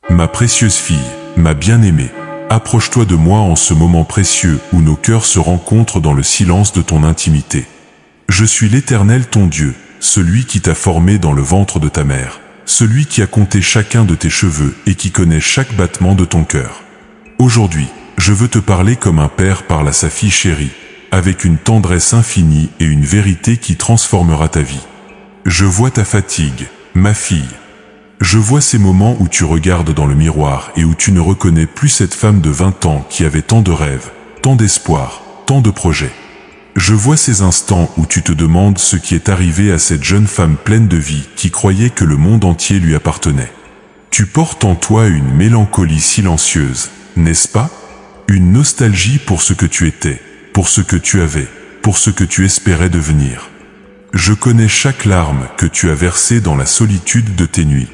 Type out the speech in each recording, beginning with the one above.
Ma précieuse fille, ma bien-aimée, approche-toi de moi en ce moment précieux où nos cœurs se rencontrent dans le silence de ton intimité. Je suis l'Éternel ton Dieu, celui qui t'a formé dans le ventre de ta mère, celui qui a compté chacun de tes cheveux et qui connaît chaque battement de ton cœur. Aujourd'hui, je veux te parler comme un père parle à sa fille chérie, avec une tendresse infinie et une vérité qui transformera ta vie. Je vois ta fatigue, ma fille. Je vois ces moments où tu regardes dans le miroir et où tu ne reconnais plus cette femme de 20 ans qui avait tant de rêves, tant d'espoir, tant de projets. Je vois ces instants où tu te demandes ce qui est arrivé à cette jeune femme pleine de vie qui croyait que le monde entier lui appartenait. Tu portes en toi une mélancolie silencieuse, n'est-ce pas? Une nostalgie pour ce que tu étais, pour ce que tu avais, pour ce que tu espérais devenir. Je connais chaque larme que tu as versée dans la solitude de tes nuits.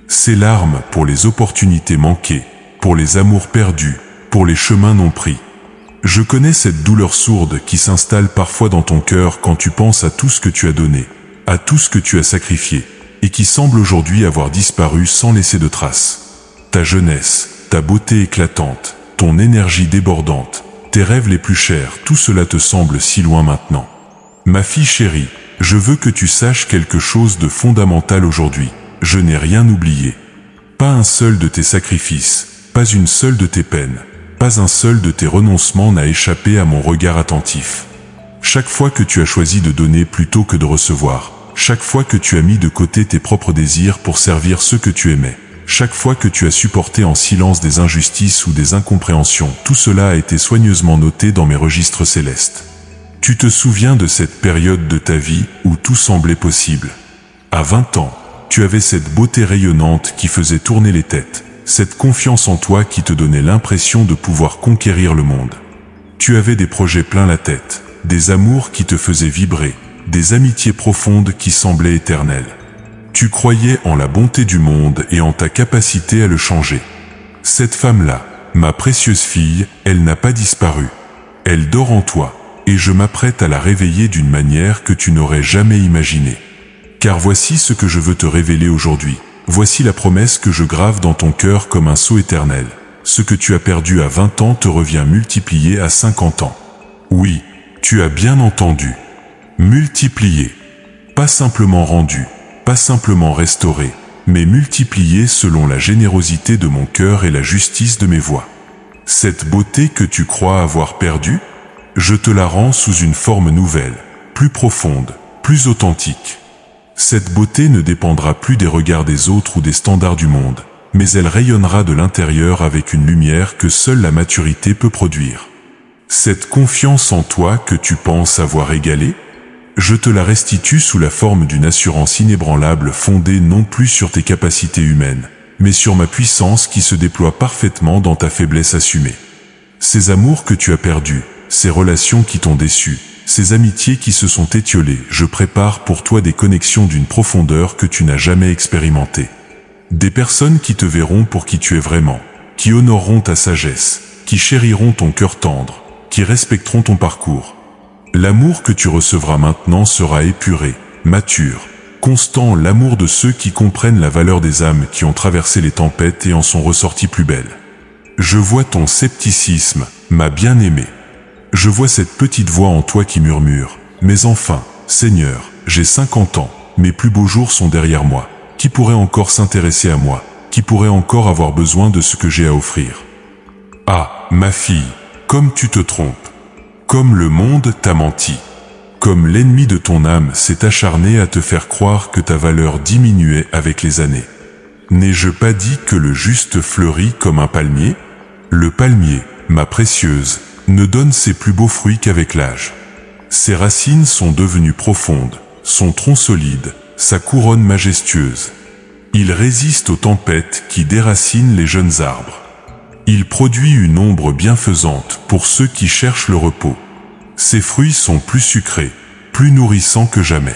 Ces larmes pour les opportunités manquées, pour les amours perdus, pour les chemins non pris. Je connais cette douleur sourde qui s'installe parfois dans ton cœur quand tu penses à tout ce que tu as donné, à tout ce que tu as sacrifié, et qui semble aujourd'hui avoir disparu sans laisser de traces. Ta jeunesse, ta beauté éclatante, ton énergie débordante, tes rêves les plus chers, tout cela te semble si loin maintenant. Ma fille chérie, je veux que tu saches quelque chose de fondamental aujourd'hui. Je n'ai rien oublié. Pas un seul de tes sacrifices, pas une seule de tes peines, pas un seul de tes renoncements n'a échappé à mon regard attentif. Chaque fois que tu as choisi de donner plutôt que de recevoir, chaque fois que tu as mis de côté tes propres désirs pour servir ceux que tu aimais, chaque fois que tu as supporté en silence des injustices ou des incompréhensions, tout cela a été soigneusement noté dans mes registres célestes. Tu te souviens de cette période de ta vie où tout semblait possible. À 20 ans, tu avais cette beauté rayonnante qui faisait tourner les têtes, cette confiance en toi qui te donnait l'impression de pouvoir conquérir le monde. Tu avais des projets plein la tête, des amours qui te faisaient vibrer, des amitiés profondes qui semblaient éternelles. Tu croyais en la bonté du monde et en ta capacité à le changer. Cette femme-là, ma précieuse fille, elle n'a pas disparu. Elle dort en toi, et je m'apprête à la réveiller d'une manière que tu n'aurais jamais imaginée. Car voici ce que je veux te révéler aujourd'hui. Voici la promesse que je grave dans ton cœur comme un sceau éternel. Ce que tu as perdu à 20 ans te revient multiplié à 50 ans. Oui, tu as bien entendu. Multiplié. Pas simplement rendu, pas simplement restauré, mais multiplié selon la générosité de mon cœur et la justice de mes voies. Cette beauté que tu crois avoir perdue, je te la rends sous une forme nouvelle, plus profonde, plus authentique. Cette beauté ne dépendra plus des regards des autres ou des standards du monde, mais elle rayonnera de l'intérieur avec une lumière que seule la maturité peut produire. Cette confiance en toi que tu penses avoir égalée, je te la restitue sous la forme d'une assurance inébranlable fondée non plus sur tes capacités humaines, mais sur ma puissance qui se déploie parfaitement dans ta faiblesse assumée. Ces amours que tu as perdus, ces relations qui t'ont déçu, ces amitiés qui se sont étiolées, je prépare pour toi des connexions d'une profondeur que tu n'as jamais expérimentée. Des personnes qui te verront pour qui tu es vraiment, qui honoreront ta sagesse, qui chériront ton cœur tendre, qui respecteront ton parcours. L'amour que tu recevras maintenant sera épuré, mature, constant, l'amour de ceux qui comprennent la valeur des âmes qui ont traversé les tempêtes et en sont ressorties plus belles. Je vois ton scepticisme, ma bien-aimée. Je vois cette petite voix en toi qui murmure « Mais enfin, Seigneur, j'ai 50 ans, mes plus beaux jours sont derrière moi. Qui pourrait encore s'intéresser à moi? Qui pourrait encore avoir besoin de ce que j'ai à offrir ?» Ah, ma fille, comme tu te trompes. Comme le monde t'a menti. Comme l'ennemi de ton âme s'est acharné à te faire croire que ta valeur diminuait avec les années. N'ai-je pas dit que le juste fleurit comme un palmier? Le palmier, ma précieuse, ne donne ses plus beaux fruits qu'avec l'âge. Ses racines sont devenues profondes, son tronc solide, sa couronne majestueuse. Il résiste aux tempêtes qui déracinent les jeunes arbres. Il produit une ombre bienfaisante pour ceux qui cherchent le repos. Ses fruits sont plus sucrés, plus nourrissants que jamais.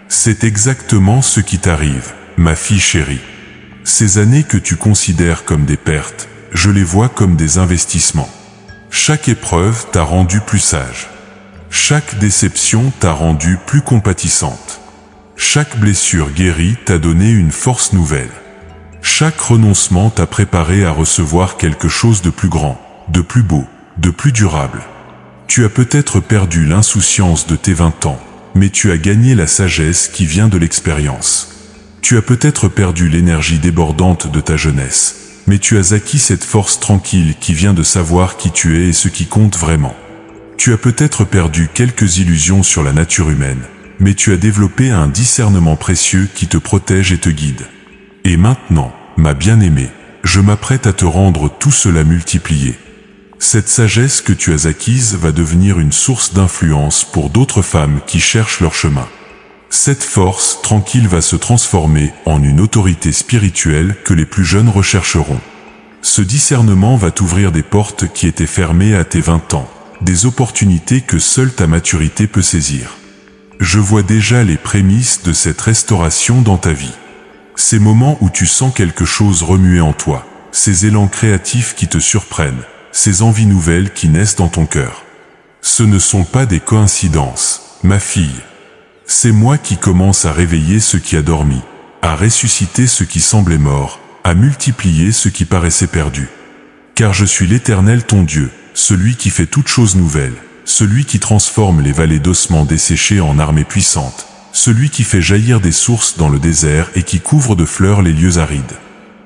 C'est exactement ce qui t'arrive, ma fille chérie. Ces années que tu considères comme des pertes, je les vois comme des investissements. Chaque épreuve t'a rendu plus sage. Chaque déception t'a rendu plus compatissante. Chaque blessure guérie t'a donné une force nouvelle. Chaque renoncement t'a préparé à recevoir quelque chose de plus grand, de plus beau, de plus durable. Tu as peut-être perdu l'insouciance de tes 20 ans, mais tu as gagné la sagesse qui vient de l'expérience. Tu as peut-être perdu l'énergie débordante de ta jeunesse, mais tu as acquis cette force tranquille qui vient de savoir qui tu es et ce qui compte vraiment. Tu as peut-être perdu quelques illusions sur la nature humaine, mais tu as développé un discernement précieux qui te protège et te guide. Et maintenant, ma bien-aimée, je m'apprête à te rendre tout cela multiplié. Cette sagesse que tu as acquise va devenir une source d'influence pour d'autres femmes qui cherchent leur chemin. Cette force tranquille va se transformer en une autorité spirituelle que les plus jeunes rechercheront. Ce discernement va t'ouvrir des portes qui étaient fermées à tes 20 ans, des opportunités que seule ta maturité peut saisir. Je vois déjà les prémices de cette restauration dans ta vie. Ces moments où tu sens quelque chose remuer en toi, ces élans créatifs qui te surprennent, ces envies nouvelles qui naissent dans ton cœur. Ce ne sont pas des coïncidences, ma fille. C'est moi qui commence à réveiller ce qui a dormi, à ressusciter ce qui semblait mort, à multiplier ce qui paraissait perdu. Car je suis l'Éternel ton Dieu, celui qui fait toutes choses nouvelles, celui qui transforme les vallées d'ossements desséchés en armées puissantes, celui qui fait jaillir des sources dans le désert et qui couvre de fleurs les lieux arides.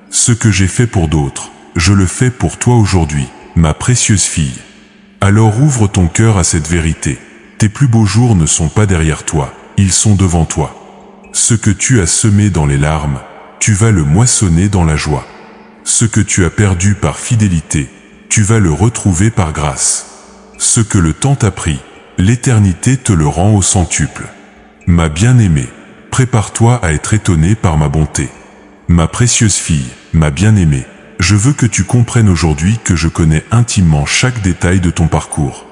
Ce que j'ai fait pour d'autres, je le fais pour toi aujourd'hui, ma précieuse fille. Alors ouvre ton cœur à cette vérité. Tes plus beaux jours ne sont pas derrière toi, ils sont devant toi. Ce que tu as semé dans les larmes, tu vas le moissonner dans la joie. Ce que tu as perdu par fidélité, tu vas le retrouver par grâce. Ce que le temps t'a pris, l'éternité te le rend au centuple. Ma bien-aimée, prépare-toi à être étonnée par ma bonté. Ma précieuse fille, ma bien-aimée, je veux que tu comprennes aujourd'hui que je connais intimement chaque détail de ton parcours.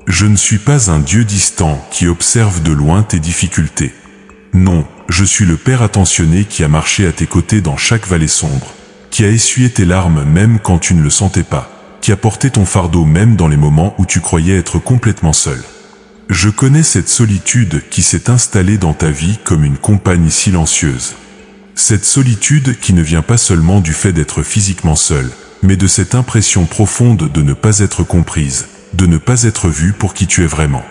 Je ne suis pas un Dieu distant qui observe de loin tes difficultés. Non, je suis le Père attentionné qui a marché à tes côtés dans chaque vallée sombre, qui a essuyé tes larmes même quand tu ne le sentais pas, qui a porté ton fardeau même dans les moments où tu croyais être complètement seul. Je connais cette solitude qui s'est installée dans ta vie comme une compagne silencieuse. Cette solitude qui ne vient pas seulement du fait d'être physiquement seul, mais de cette impression profonde de ne pas être comprise, de ne pas être vue pour qui tu es vraiment.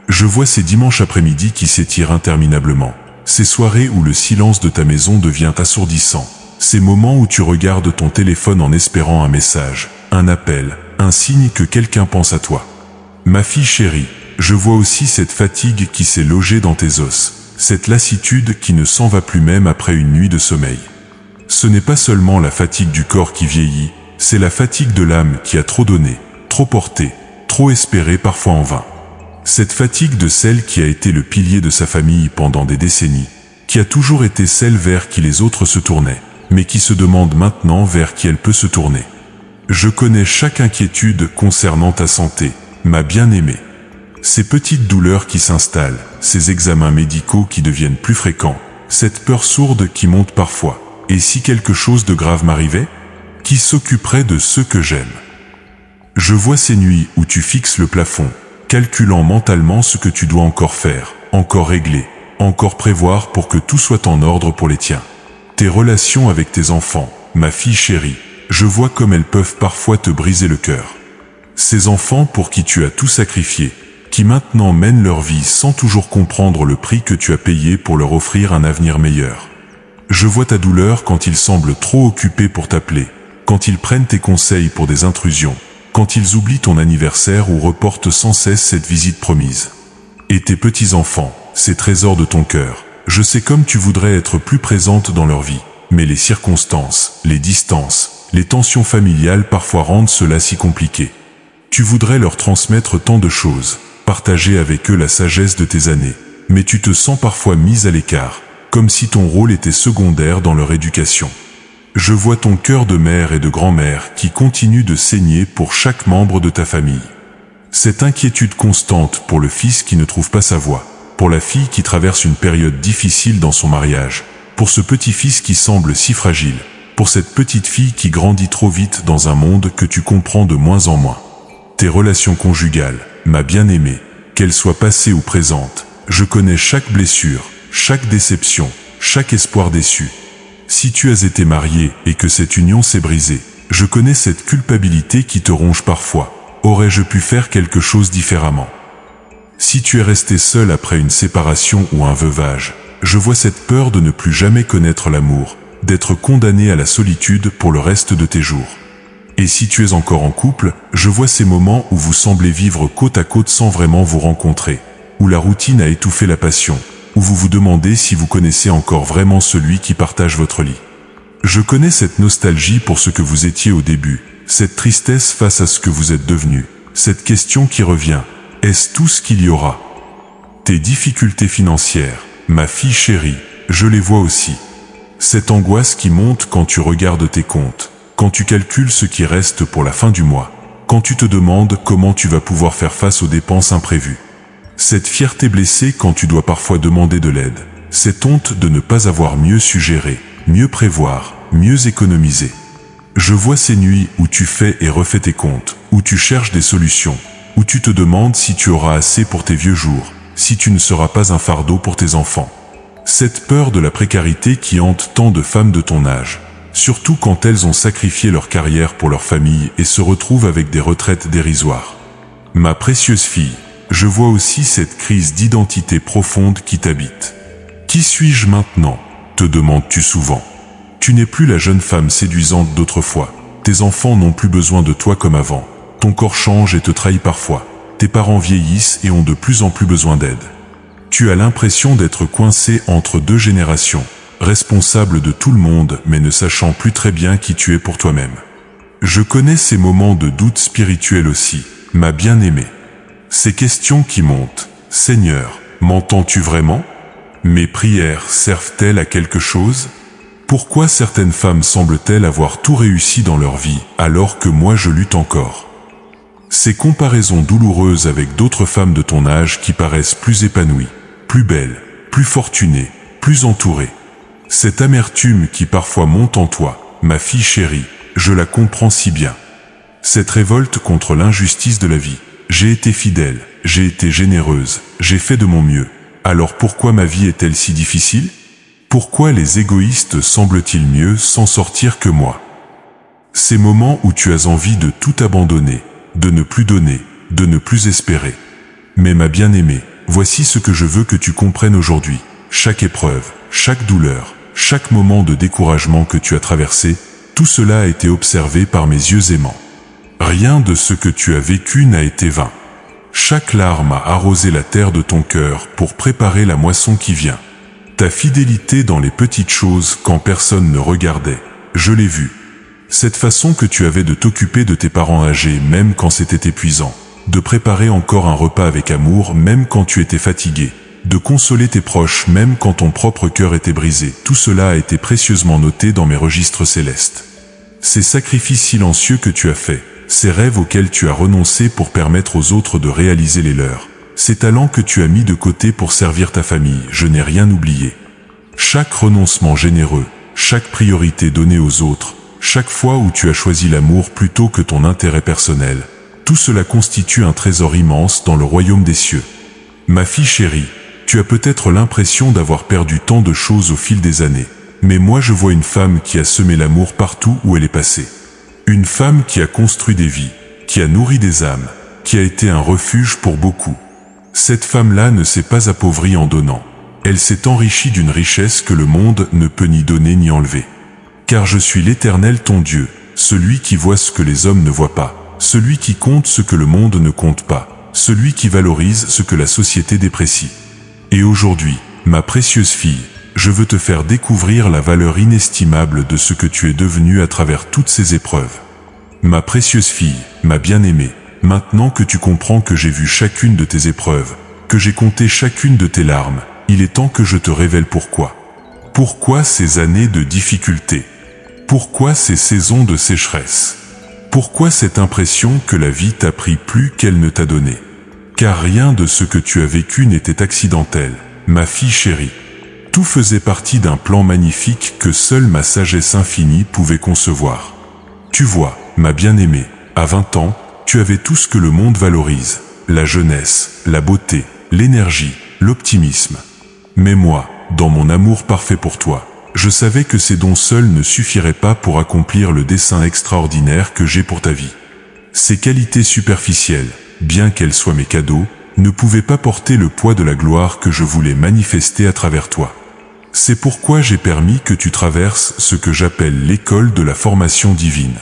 Je vois ces dimanches après-midi qui s'étirent interminablement, ces soirées où le silence de ta maison devient assourdissant, ces moments où tu regardes ton téléphone en espérant un message, un appel, un signe que quelqu'un pense à toi. Ma fille chérie, je vois aussi cette fatigue qui s'est logée dans tes os, cette lassitude qui ne s'en va plus même après une nuit de sommeil. Ce n'est pas seulement la fatigue du corps qui vieillit, c'est la fatigue de l'âme qui a trop donné, trop porté, trop espéré parfois en vain. Cette fatigue de celle qui a été le pilier de sa famille pendant des décennies, qui a toujours été celle vers qui les autres se tournaient, mais qui se demande maintenant vers qui elle peut se tourner. Je connais chaque inquiétude concernant ta santé, ma bien-aimée. Ces petites douleurs qui s'installent, ces examens médicaux qui deviennent plus fréquents, cette peur sourde qui monte parfois. Et si quelque chose de grave m'arrivait? Qui s'occuperait de ceux que j'aime? Je vois ces nuits où tu fixes le plafond, calculant mentalement ce que tu dois encore faire, encore régler, encore prévoir pour que tout soit en ordre pour les tiens. Tes relations avec tes enfants, ma fille chérie, je vois comme elles peuvent parfois te briser le cœur. Ces enfants pour qui tu as tout sacrifié, qui maintenant mènent leur vie sans toujours comprendre le prix que tu as payé pour leur offrir un avenir meilleur. Je vois ta douleur quand ils semblent trop occupés pour t'appeler, quand ils prennent tes conseils pour des intrusions, quand ils oublient ton anniversaire ou reportent sans cesse cette visite promise. Et tes petits-enfants, ces trésors de ton cœur, je sais comme tu voudrais être plus présente dans leur vie, mais les circonstances, les distances, les tensions familiales parfois rendent cela si compliqué. Tu voudrais leur transmettre tant de choses, partager avec eux la sagesse de tes années, mais tu te sens parfois mise à l'écart, comme si ton rôle était secondaire dans leur éducation. Je vois ton cœur de mère et de grand-mère qui continue de saigner pour chaque membre de ta famille. Cette inquiétude constante pour le fils qui ne trouve pas sa voie, pour la fille qui traverse une période difficile dans son mariage, pour ce petit-fils qui semble si fragile, pour cette petite fille qui grandit trop vite dans un monde que tu comprends de moins en moins. Tes relations conjugales, ma bien-aimée, qu'elles soient passées ou présentes, je connais chaque blessure, chaque déception, chaque espoir déçu. Si tu as été marié et que cette union s'est brisée, je connais cette culpabilité qui te ronge parfois. Aurais-je pu faire quelque chose différemment? Si tu es resté seul après une séparation ou un veuvage, je vois cette peur de ne plus jamais connaître l'amour, d'être condamné à la solitude pour le reste de tes jours. Et si tu es encore en couple, je vois ces moments où vous semblez vivre côte à côte sans vraiment vous rencontrer, où la routine a étouffé la passion, où vous vous demandez si vous connaissez encore vraiment celui qui partage votre lit. Je connais cette nostalgie pour ce que vous étiez au début, cette tristesse face à ce que vous êtes devenu, cette question qui revient, est-ce tout ce qu'il y aura? Tes difficultés financières, ma fille chérie, je les vois aussi. Cette angoisse qui monte quand tu regardes tes comptes, quand tu calcules ce qui reste pour la fin du mois, quand tu te demandes comment tu vas pouvoir faire face aux dépenses imprévues. Cette fierté blessée quand tu dois parfois demander de l'aide, cette honte de ne pas avoir mieux su gérer, mieux prévoir, mieux économiser. Je vois ces nuits où tu fais et refais tes comptes, où tu cherches des solutions, où tu te demandes si tu auras assez pour tes vieux jours, si tu ne seras pas un fardeau pour tes enfants. Cette peur de la précarité qui hante tant de femmes de ton âge, surtout quand elles ont sacrifié leur carrière pour leur famille et se retrouvent avec des retraites dérisoires. Ma précieuse fille, je vois aussi cette crise d'identité profonde qui t'habite. Qui suis-je maintenant? Te demandes-tu souvent. Tu n'es plus la jeune femme séduisante d'autrefois. Tes enfants n'ont plus besoin de toi comme avant. Ton corps change et te trahit parfois. Tes parents vieillissent et ont de plus en plus besoin d'aide. Tu as l'impression d'être coincé entre deux générations, responsable de tout le monde mais ne sachant plus très bien qui tu es pour toi-même. Je connais ces moments de doute spirituel aussi, ma bien-aimée. Ces questions qui montent. Seigneur, m'entends-tu vraiment? Mes prières servent-elles à quelque chose? Pourquoi certaines femmes semblent-elles avoir tout réussi dans leur vie, alors que moi je lutte encore? Ces comparaisons douloureuses avec d'autres femmes de ton âge qui paraissent plus épanouies, plus belles, plus fortunées, plus entourées. Cette amertume qui parfois monte en toi, ma fille chérie, je la comprends si bien. Cette révolte contre l'injustice de la vie. J'ai été fidèle, j'ai été généreuse, j'ai fait de mon mieux. Alors pourquoi ma vie est-elle si difficile? Pourquoi les égoïstes semblent-ils mieux s'en sortir que moi? Ces moments où tu as envie de tout abandonner, de ne plus donner, de ne plus espérer. Mais ma bien-aimée, voici ce que je veux que tu comprennes aujourd'hui. Chaque épreuve, chaque douleur, chaque moment de découragement que tu as traversé, tout cela a été observé par mes yeux aimants. Rien de ce que tu as vécu n'a été vain. Chaque larme a arrosé la terre de ton cœur pour préparer la moisson qui vient. Ta fidélité dans les petites choses quand personne ne regardait, je l'ai vu. Cette façon que tu avais de t'occuper de tes parents âgés même quand c'était épuisant, de préparer encore un repas avec amour même quand tu étais fatigué, de consoler tes proches même quand ton propre cœur était brisé, tout cela a été précieusement noté dans mes registres célestes. Ces sacrifices silencieux que tu as faits, ces rêves auxquels tu as renoncé pour permettre aux autres de réaliser les leurs, ces talents que tu as mis de côté pour servir ta famille, je n'ai rien oublié. Chaque renoncement généreux, chaque priorité donnée aux autres, chaque fois où tu as choisi l'amour plutôt que ton intérêt personnel, tout cela constitue un trésor immense dans le royaume des cieux. Ma fille chérie, tu as peut-être l'impression d'avoir perdu tant de choses au fil des années, mais moi je vois une femme qui a semé l'amour partout où elle est passée. Une femme qui a construit des vies, qui a nourri des âmes, qui a été un refuge pour beaucoup. Cette femme-là ne s'est pas appauvrie en donnant. Elle s'est enrichie d'une richesse que le monde ne peut ni donner ni enlever. Car je suis l'Éternel ton Dieu, celui qui voit ce que les hommes ne voient pas, celui qui compte ce que le monde ne compte pas, celui qui valorise ce que la société déprécie. Et aujourd'hui, ma précieuse fille, je veux te faire découvrir la valeur inestimable de ce que tu es devenue à travers toutes ces épreuves. Ma précieuse fille, ma bien-aimée, maintenant que tu comprends que j'ai vu chacune de tes épreuves, que j'ai compté chacune de tes larmes, il est temps que je te révèle pourquoi. Pourquoi ces années de difficulté? Pourquoi ces saisons de sécheresse? Pourquoi cette impression que la vie t'a pris plus qu'elle ne t'a donné? Car rien de ce que tu as vécu n'était accidentel, ma fille chérie. Tout faisait partie d'un plan magnifique que seule ma sagesse infinie pouvait concevoir. Tu vois, ma bien-aimée, à 20 ans, tu avais tout ce que le monde valorise, la jeunesse, la beauté, l'énergie, l'optimisme. Mais moi, dans mon amour parfait pour toi, Je savais que ces dons seuls ne suffiraient pas pour accomplir le dessein extraordinaire que j'ai pour ta vie. Ces qualités superficielles, bien qu'elles soient mes cadeaux, ne pouvaient pas porter le poids de la gloire que je voulais manifester à travers toi. C'est pourquoi j'ai permis que tu traverses ce que j'appelle l'école de la formation divine.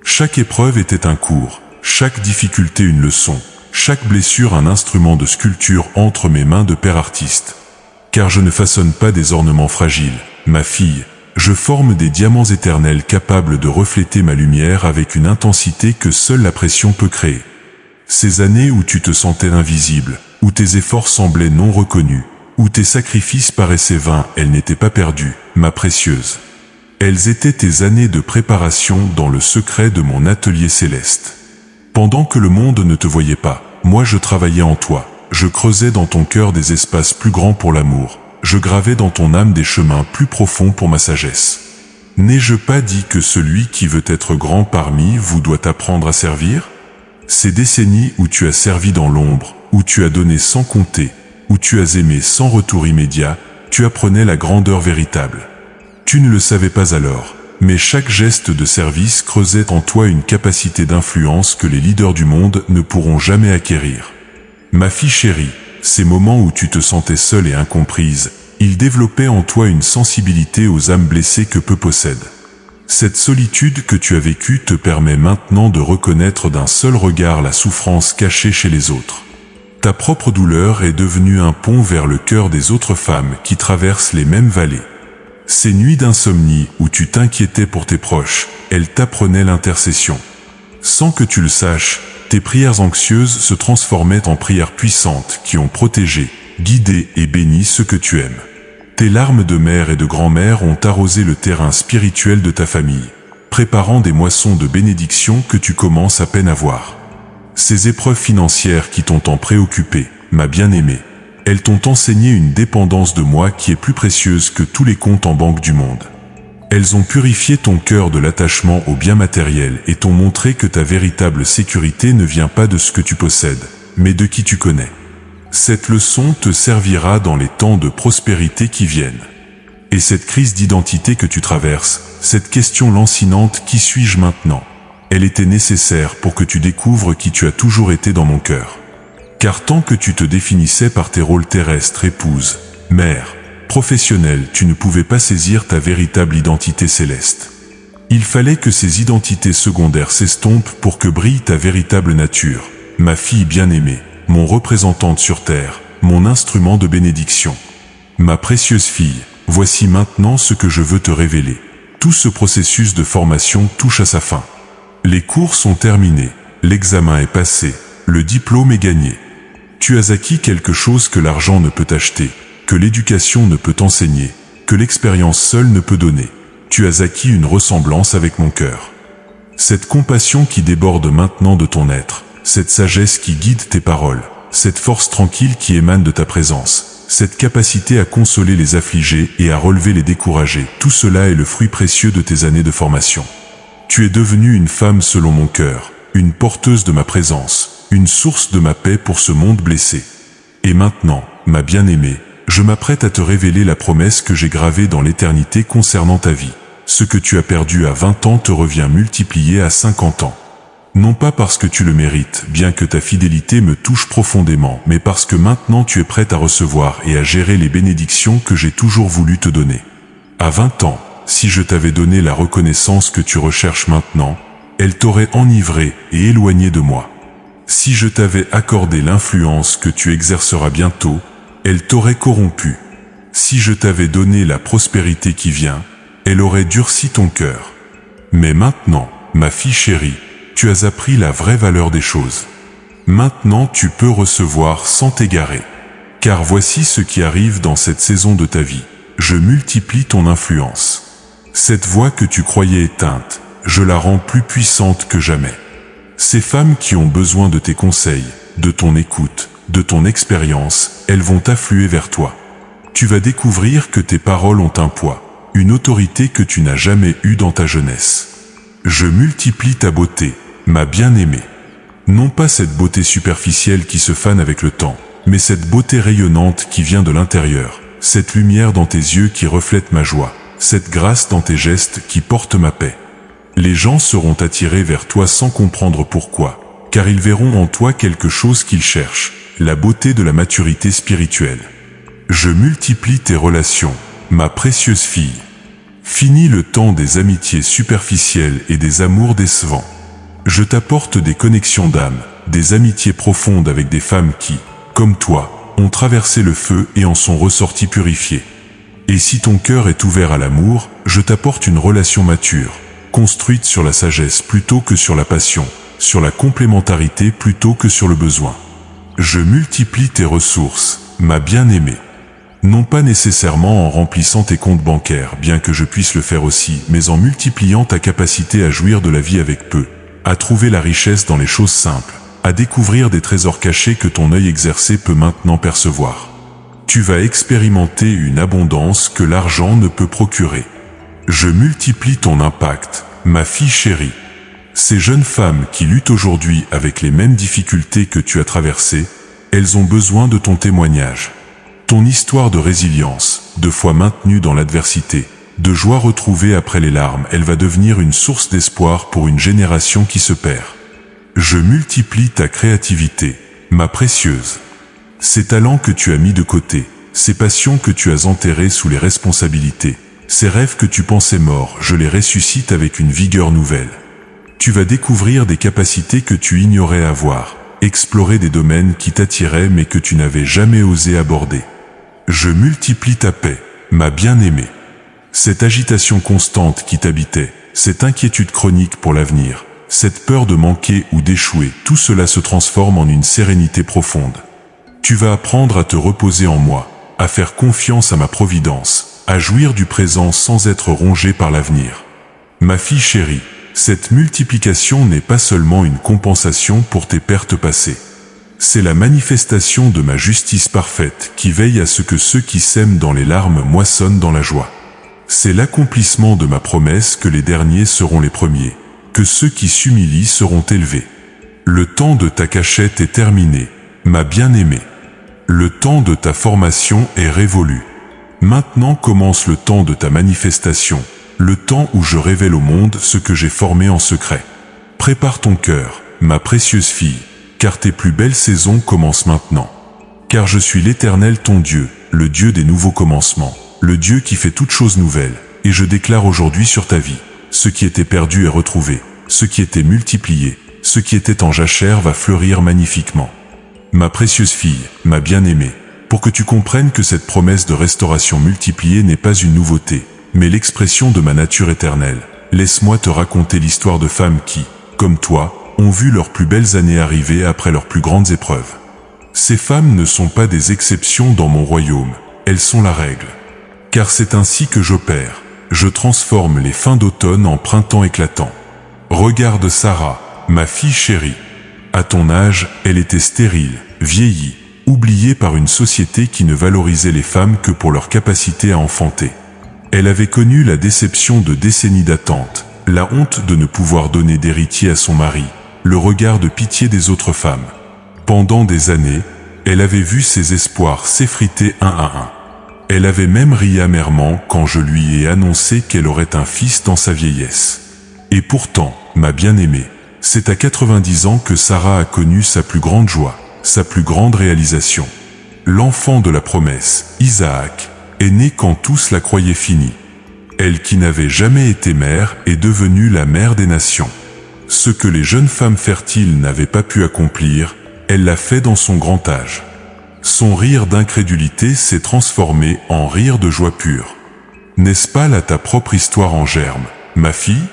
Chaque épreuve était un cours, chaque difficulté une leçon, chaque blessure un instrument de sculpture entre mes mains de père artiste. Car je ne façonne pas des ornements fragiles, ma fille, je forme des diamants éternels capables de refléter ma lumière avec une intensité que seule la pression peut créer. Ces années où tu te sentais invisible, où tes efforts semblaient non reconnus, où tes sacrifices paraissaient vains, elles n'étaient pas perdues, ma précieuse. Elles étaient tes années de préparation dans le secret de mon atelier céleste. Pendant que le monde ne te voyait pas, moi je travaillais en toi, je creusais dans ton cœur des espaces plus grands pour l'amour, je gravais dans ton âme des chemins plus profonds pour ma sagesse. N'ai-je pas dit que celui qui veut être grand parmi vous doit apprendre à servir? Ces décennies où tu as servi dans l'ombre, où tu as donné sans compter, où tu as aimé sans retour immédiat, tu apprenais la grandeur véritable. Tu ne le savais pas alors, mais chaque geste de service creusait en toi une capacité d'influence que les leaders du monde ne pourront jamais acquérir. Ma fille chérie, ces moments où tu te sentais seule et incomprise, ils développaient en toi une sensibilité aux âmes blessées que peu possèdent. Cette solitude que tu as vécue te permet maintenant de reconnaître d'un seul regard la souffrance cachée chez les autres. Ta propre douleur est devenue un pont vers le cœur des autres femmes qui traversent les mêmes vallées. Ces nuits d'insomnie où tu t'inquiétais pour tes proches, elles t'apprenaient l'intercession. Sans que tu le saches, tes prières anxieuses se transformaient en prières puissantes qui ont protégé, guidé et béni ceux que tu aimes. Tes larmes de mère et de grand-mère ont arrosé le terrain spirituel de ta famille, préparant des moissons de bénédictions que tu commences à peine à voir. Ces épreuves financières qui t'ont tant préoccupé, ma bien-aimée, elles t'ont enseigné une dépendance de moi qui est plus précieuse que tous les comptes en banque du monde. Elles ont purifié ton cœur de l'attachement aux biens matériels et t'ont montré que ta véritable sécurité ne vient pas de ce que tu possèdes, mais de qui tu connais. Cette leçon te servira dans les temps de prospérité qui viennent. Et cette crise d'identité que tu traverses, cette question lancinante « Qui suis-je maintenant ?», elle était nécessaire pour que tu découvres qui tu as toujours été dans mon cœur. Car tant que tu te définissais par tes rôles terrestres, épouse, mère, professionnelle, tu ne pouvais pas saisir ta véritable identité céleste. Il fallait que ces identités secondaires s'estompent pour que brille ta véritable nature, ma fille bien-aimée, mon représentante sur terre, mon instrument de bénédiction. Ma précieuse fille, voici maintenant ce que je veux te révéler. Tout ce processus de formation touche à sa fin. Les cours sont terminés, l'examen est passé, le diplôme est gagné. Tu as acquis quelque chose que l'argent ne peut acheter, que l'éducation ne peut enseigner, que l'expérience seule ne peut donner. Tu as acquis une ressemblance avec mon cœur. Cette compassion qui déborde maintenant de ton être, cette sagesse qui guide tes paroles, cette force tranquille qui émane de ta présence, cette capacité à consoler les affligés et à relever les découragés, tout cela est le fruit précieux de tes années de formation. Tu es devenue une femme selon mon cœur, une porteuse de ma présence, une source de ma paix pour ce monde blessé. Et maintenant, ma bien-aimée, je m'apprête à te révéler la promesse que j'ai gravée dans l'éternité concernant ta vie. Ce que tu as perdu à 20 ans te revient multiplié à 50 ans. Non pas parce que tu le mérites, bien que ta fidélité me touche profondément, mais parce que maintenant tu es prête à recevoir et à gérer les bénédictions que j'ai toujours voulu te donner. À 20 ans, si je t'avais donné la reconnaissance que tu recherches maintenant, elle t'aurait enivré et éloigné de moi. Si je t'avais accordé l'influence que tu exerceras bientôt, elle t'aurait corrompu. Si je t'avais donné la prospérité qui vient, elle aurait durci ton cœur. Mais maintenant, ma fille chérie, tu as appris la vraie valeur des choses. Maintenant tu peux recevoir sans t'égarer. Car voici ce qui arrive dans cette saison de ta vie. Je multiplie ton influence. Cette voix que tu croyais éteinte, je la rends plus puissante que jamais. Ces femmes qui ont besoin de tes conseils, de ton écoute, de ton expérience, elles vont affluer vers toi. Tu vas découvrir que tes paroles ont un poids, une autorité que tu n'as jamais eue dans ta jeunesse. Je multiplie ta beauté, ma bien-aimée. Non pas cette beauté superficielle qui se fane avec le temps, mais cette beauté rayonnante qui vient de l'intérieur, cette lumière dans tes yeux qui reflète ma joie, cette grâce dans tes gestes qui porte ma paix. Les gens seront attirés vers toi sans comprendre pourquoi, car ils verront en toi quelque chose qu'ils cherchent, la beauté de la maturité spirituelle. Je multiplie tes relations, ma précieuse fille. Finis le temps des amitiés superficielles et des amours décevants. Je t'apporte des connexions d'âme, des amitiés profondes avec des femmes qui, comme toi, ont traversé le feu et en sont ressorties purifiées. Et si ton cœur est ouvert à l'amour, je t'apporte une relation mature, construite sur la sagesse plutôt que sur la passion, sur la complémentarité plutôt que sur le besoin. Je multiplie tes ressources, ma bien-aimée. Non pas nécessairement en remplissant tes comptes bancaires, bien que je puisse le faire aussi, mais en multipliant ta capacité à jouir de la vie avec peu, à trouver la richesse dans les choses simples, à découvrir des trésors cachés que ton œil exercé peut maintenant percevoir. Tu vas expérimenter une abondance que l'argent ne peut procurer. Je multiplie ton impact, ma fille chérie. Ces jeunes femmes qui luttent aujourd'hui avec les mêmes difficultés que tu as traversées, elles ont besoin de ton témoignage. Ton histoire de résilience, de foi maintenue dans l'adversité, de joie retrouvée après les larmes, elle va devenir une source d'espoir pour une génération qui se perd. Je multiplie ta créativité, ma précieuse. Ces talents que tu as mis de côté, ces passions que tu as enterrées sous les responsabilités, ces rêves que tu pensais morts, je les ressuscite avec une vigueur nouvelle. Tu vas découvrir des capacités que tu ignorais avoir, explorer des domaines qui t'attiraient mais que tu n'avais jamais osé aborder. Je multiplie ta paix, ma bien-aimée. Cette agitation constante qui t'habitait, cette inquiétude chronique pour l'avenir, cette peur de manquer ou d'échouer, tout cela se transforme en une sérénité profonde. Tu vas apprendre à te reposer en moi, à faire confiance à ma providence, à jouir du présent sans être rongé par l'avenir. Ma fille chérie, cette multiplication n'est pas seulement une compensation pour tes pertes passées. C'est la manifestation de ma justice parfaite qui veille à ce que ceux qui sèment dans les larmes moissonnent dans la joie. C'est l'accomplissement de ma promesse que les derniers seront les premiers, que ceux qui s'humilient seront élevés. Le temps de ta cachette est terminé, ma bien-aimée. Le temps de ta formation est révolu. Maintenant commence le temps de ta manifestation, le temps où je révèle au monde ce que j'ai formé en secret. Prépare ton cœur, ma précieuse fille, car tes plus belles saisons commencent maintenant. Car je suis l'Éternel ton Dieu, le Dieu des nouveaux commencements, le Dieu qui fait toutes choses nouvelles, et je déclare aujourd'hui sur ta vie, ce qui était perdu est retrouvé, ce qui était multiplié, ce qui était en jachère va fleurir magnifiquement. Ma précieuse fille, ma bien-aimée, pour que tu comprennes que cette promesse de restauration multipliée n'est pas une nouveauté, mais l'expression de ma nature éternelle, laisse-moi te raconter l'histoire de femmes qui, comme toi, ont vu leurs plus belles années arriver après leurs plus grandes épreuves. Ces femmes ne sont pas des exceptions dans mon royaume, elles sont la règle. Car c'est ainsi que j'opère, je transforme les fins d'automne en printemps éclatant. Regarde Sarah, ma fille chérie. À ton âge, elle était stérile, vieillie, oubliée par une société qui ne valorisait les femmes que pour leur capacité à enfanter. Elle avait connu la déception de décennies d'attente, la honte de ne pouvoir donner d'héritier à son mari, le regard de pitié des autres femmes. Pendant des années, elle avait vu ses espoirs s'effriter un à un. Elle avait même ri amèrement quand je lui ai annoncé qu'elle aurait un fils dans sa vieillesse. Et pourtant, ma bien-aimée, c'est à 90 ans que Sarah a connu sa plus grande joie, sa plus grande réalisation. L'enfant de la promesse, Isaac, est né quand tous la croyaient finie. Elle qui n'avait jamais été mère est devenue la mère des nations. Ce que les jeunes femmes fertiles n'avaient pas pu accomplir, elle l'a fait dans son grand âge. Son rire d'incrédulité s'est transformé en rire de joie pure. N'est-ce pas là ta propre histoire en germe, ma fille?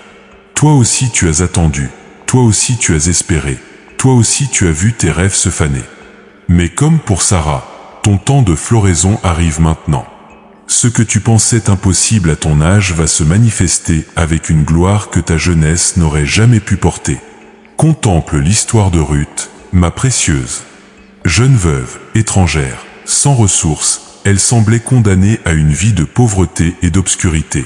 Toi aussi tu as attendu, toi aussi tu as espéré, toi aussi tu as vu tes rêves se faner. Mais comme pour Sarah, ton temps de floraison arrive maintenant. Ce que tu pensais impossible à ton âge va se manifester avec une gloire que ta jeunesse n'aurait jamais pu porter. Contemple l'histoire de Ruth, ma précieuse. Jeune veuve, étrangère, sans ressources, elle semblait condamnée à une vie de pauvreté et d'obscurité.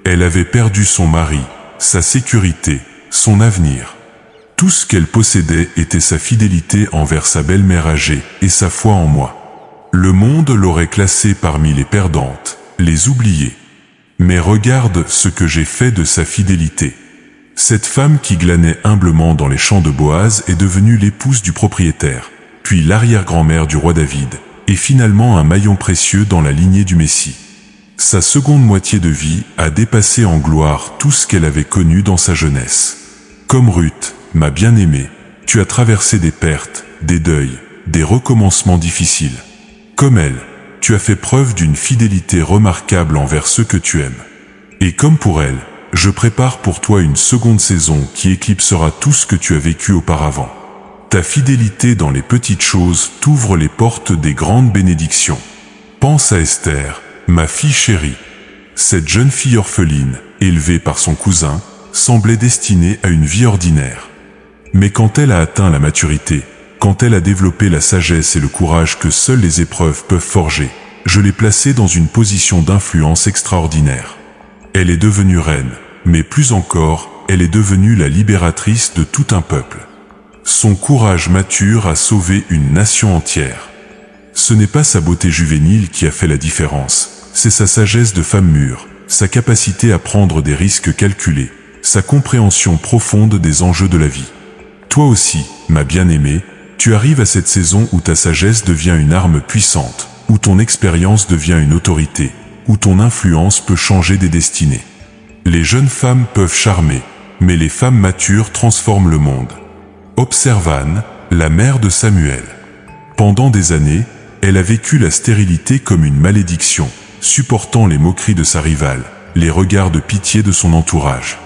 Elle avait perdu son mari, sa sécurité, son avenir. Tout ce qu'elle possédait était sa fidélité envers sa belle-mère âgée et sa foi en moi. Le monde l'aurait classée parmi les perdantes, les oubliées. Mais regarde ce que j'ai fait de sa fidélité. Cette femme qui glanait humblement dans les champs de Boaz est devenue l'épouse du propriétaire, puis l'arrière-grand-mère du roi David, et finalement un maillon précieux dans la lignée du Messie. Sa seconde moitié de vie a dépassé en gloire tout ce qu'elle avait connu dans sa jeunesse. Comme Ruth, ma bien-aimée, tu as traversé des pertes, des deuils, des recommencements difficiles. Comme elle, tu as fait preuve d'une fidélité remarquable envers ceux que tu aimes. Et comme pour elle, je prépare pour toi une seconde saison qui éclipsera tout ce que tu as vécu auparavant. Ta fidélité dans les petites choses t'ouvre les portes des grandes bénédictions. Pense à Esther, ma fille chérie. Cette jeune fille orpheline, élevée par son cousin, semblait destinée à une vie ordinaire. Mais quand elle a atteint la maturité, quand elle a développé la sagesse et le courage que seules les épreuves peuvent forger, je l'ai placée dans une position d'influence extraordinaire. Elle est devenue reine, mais plus encore, elle est devenue la libératrice de tout un peuple. Son courage mature a sauvé une nation entière. Ce n'est pas sa beauté juvénile qui a fait la différence, c'est sa sagesse de femme mûre, sa capacité à prendre des risques calculés, sa compréhension profonde des enjeux de la vie. Toi aussi, ma bien-aimée, tu arrives à cette saison où ta sagesse devient une arme puissante, où ton expérience devient une autorité, où ton influence peut changer des destinées. Les jeunes femmes peuvent charmer, mais les femmes matures transforment le monde. Observe Anne, la mère de Samuel. Pendant des années, elle a vécu la stérilité comme une malédiction, supportant les moqueries de sa rivale, les regards de pitié de son entourage.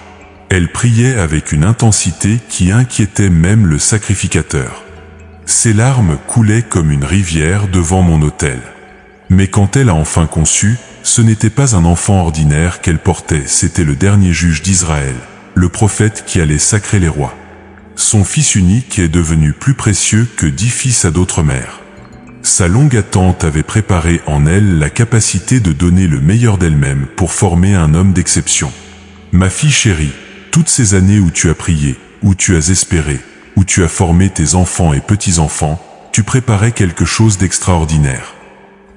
Elle priait avec une intensité qui inquiétait même le sacrificateur. Ses larmes coulaient comme une rivière devant mon autel. Mais quand elle a enfin conçu, ce n'était pas un enfant ordinaire qu'elle portait, c'était le dernier juge d'Israël, le prophète qui allait sacrer les rois. Son fils unique est devenu plus précieux que 10 fils à d'autres mères. Sa longue attente avait préparé en elle la capacité de donner le meilleur d'elle-même pour former un homme d'exception. Ma fille chérie, toutes ces années où tu as prié, où tu as espéré, où tu as formé tes enfants et petits-enfants, tu préparais quelque chose d'extraordinaire.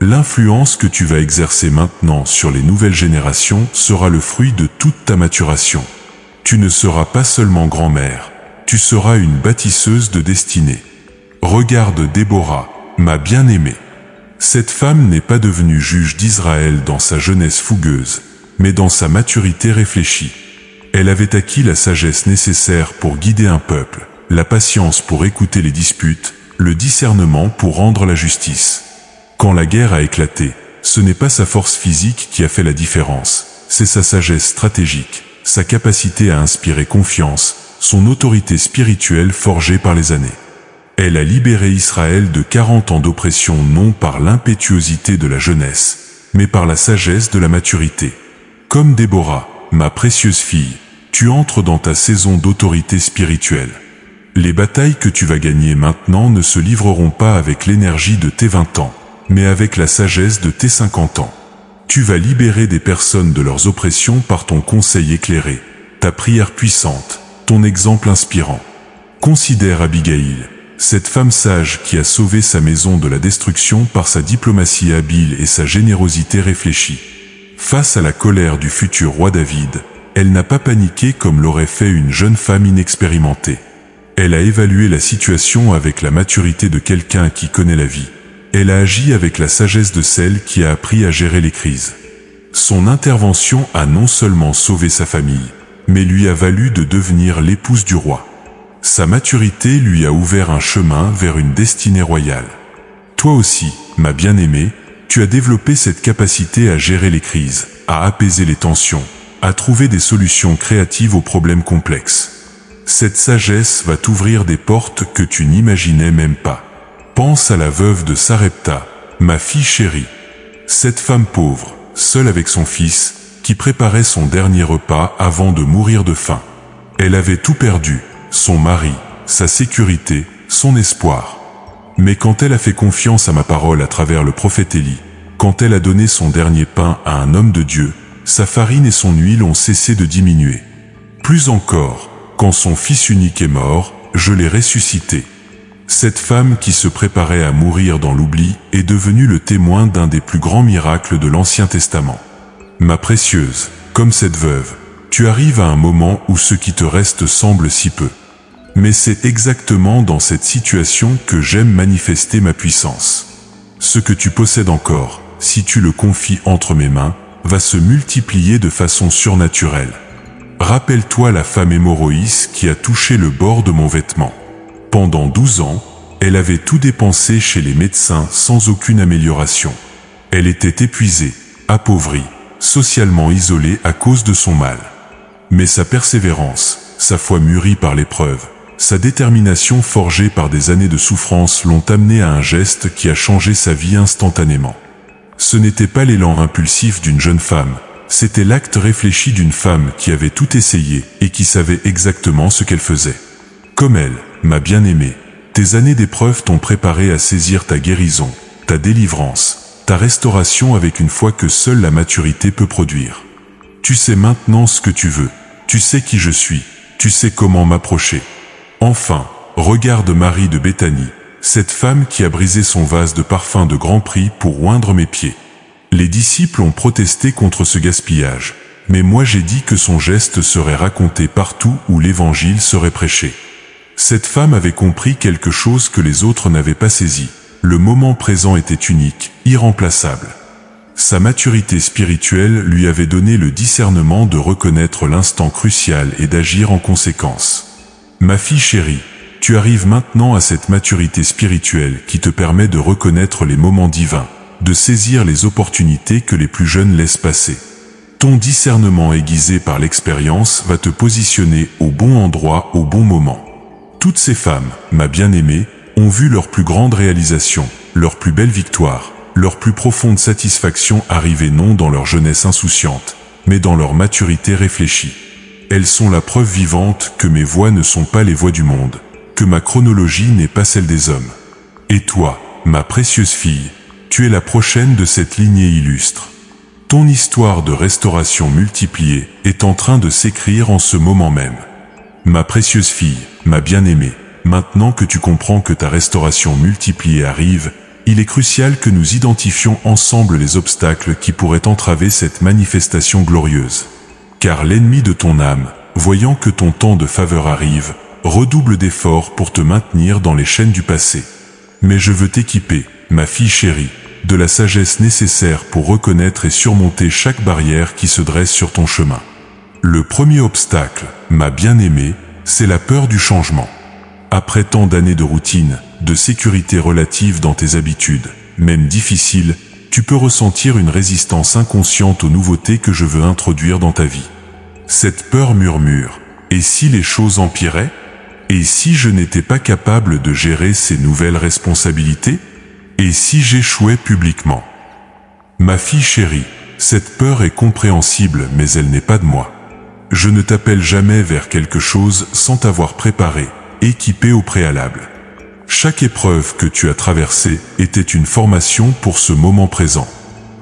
L'influence que tu vas exercer maintenant sur les nouvelles générations sera le fruit de toute ta maturation. Tu ne seras pas seulement grand-mère, tu seras une bâtisseuse de destinée. Regarde Déborah, ma bien-aimée. Cette femme n'est pas devenue juge d'Israël dans sa jeunesse fougueuse, mais dans sa maturité réfléchie. Elle avait acquis la sagesse nécessaire pour guider un peuple, la patience pour écouter les disputes, le discernement pour rendre la justice. Quand la guerre a éclaté, ce n'est pas sa force physique qui a fait la différence, c'est sa sagesse stratégique, sa capacité à inspirer confiance, son autorité spirituelle forgée par les années. Elle a libéré Israël de 40 ans d'oppression non par l'impétuosité de la jeunesse, mais par la sagesse de la maturité. Comme Déborah, ma précieuse fille, tu entres dans ta saison d'autorité spirituelle. Les batailles que tu vas gagner maintenant ne se livreront pas avec l'énergie de tes 20 ans, mais avec la sagesse de tes 50 ans. Tu vas libérer des personnes de leurs oppressions par ton conseil éclairé, ta prière puissante, ton exemple inspirant. Considère Abigail, cette femme sage qui a sauvé sa maison de la destruction par sa diplomatie habile et sa générosité réfléchie. Face à la colère du futur roi David, elle n'a pas paniqué comme l'aurait fait une jeune femme inexpérimentée. Elle a évalué la situation avec la maturité de quelqu'un qui connaît la vie. Elle a agi avec la sagesse de celle qui a appris à gérer les crises. Son intervention a non seulement sauvé sa famille, mais lui a valu de devenir l'épouse du roi. Sa maturité lui a ouvert un chemin vers une destinée royale. Toi aussi, ma bien-aimée, tu as développé cette capacité à gérer les crises, à apaiser les tensions, à trouver des solutions créatives aux problèmes complexes. Cette sagesse va t'ouvrir des portes que tu n'imaginais même pas. Pense à la veuve de Sarepta, ma fille chérie. Cette femme pauvre, seule avec son fils, qui préparait son dernier repas avant de mourir de faim. Elle avait tout perdu, son mari, sa sécurité, son espoir. Mais quand elle a fait confiance à ma parole à travers le prophète Élie, quand elle a donné son dernier pain à un homme de Dieu, sa farine et son huile ont cessé de diminuer. Plus encore, quand son fils unique est mort, je l'ai ressuscité. Cette femme qui se préparait à mourir dans l'oubli est devenue le témoin d'un des plus grands miracles de l'Ancien Testament. Ma précieuse, comme cette veuve, tu arrives à un moment où ce qui te reste semble si peu. Mais c'est exactement dans cette situation que j'aime manifester ma puissance. Ce que tu possèdes encore, si tu le confies entre mes mains, va se multiplier de façon surnaturelle. Rappelle-toi la femme hémorroïs qui a touché le bord de mon vêtement. Pendant 12 ans, elle avait tout dépensé chez les médecins sans aucune amélioration. Elle était épuisée, appauvrie, socialement isolée à cause de son mal. Mais sa persévérance, sa foi mûrie par l'épreuve, sa détermination forgée par des années de souffrance l'ont amenée à un geste qui a changé sa vie instantanément. Ce n'était pas l'élan impulsif d'une jeune femme, c'était l'acte réfléchi d'une femme qui avait tout essayé et qui savait exactement ce qu'elle faisait. Comme elle, ma bien-aimée, tes années d'épreuve t'ont préparé à saisir ta guérison, ta délivrance, ta restauration avec une foi que seule la maturité peut produire. Tu sais maintenant ce que tu veux, tu sais qui je suis, tu sais comment m'approcher. Enfin, regarde Marie de Béthanie, cette femme qui a brisé son vase de parfum de grand prix pour oindre mes pieds. Les disciples ont protesté contre ce gaspillage, mais moi j'ai dit que son geste serait raconté partout où l'évangile serait prêché. Cette femme avait compris quelque chose que les autres n'avaient pas saisi. Le moment présent était unique, irremplaçable. Sa maturité spirituelle lui avait donné le discernement de reconnaître l'instant crucial et d'agir en conséquence. Ma fille chérie, tu arrives maintenant à cette maturité spirituelle qui te permet de reconnaître les moments divins, de saisir les opportunités que les plus jeunes laissent passer. Ton discernement aiguisé par l'expérience va te positionner au bon endroit au bon moment. Toutes ces femmes, ma bien-aimée, ont vu leur plus grande réalisation, leur plus belle victoire, leur plus profonde satisfaction arriver non dans leur jeunesse insouciante, mais dans leur maturité réfléchie. Elles sont la preuve vivante que mes voies ne sont pas les voies du monde, que ma chronologie n'est pas celle des hommes. Et toi, ma précieuse fille, tu es la prochaine de cette lignée illustre. Ton histoire de restauration multipliée est en train de s'écrire en ce moment même. Ma précieuse fille, ma bien-aimée, maintenant que tu comprends que ta restauration multipliée arrive, il est crucial que nous identifions ensemble les obstacles qui pourraient entraver cette manifestation glorieuse. Car l'ennemi de ton âme, voyant que ton temps de faveur arrive, redouble d'efforts pour te maintenir dans les chaînes du passé. Mais je veux t'équiper, ma fille chérie, de la sagesse nécessaire pour reconnaître et surmonter chaque barrière qui se dresse sur ton chemin. Le premier obstacle, ma bien-aimée, c'est la peur du changement. Après tant d'années de routine, de sécurité relative dans tes habitudes, même difficiles, tu peux ressentir une résistance inconsciente aux nouveautés que je veux introduire dans ta vie. Cette peur murmure, et si les choses empiraient? Et si je n'étais pas capable de gérer ces nouvelles responsabilités? Et si j'échouais publiquement? Ma fille chérie, cette peur est compréhensible mais elle n'est pas de moi. Je ne t'appelle jamais vers quelque chose sans t'avoir préparé, équipé au préalable. Chaque épreuve que tu as traversée était une formation pour ce moment présent.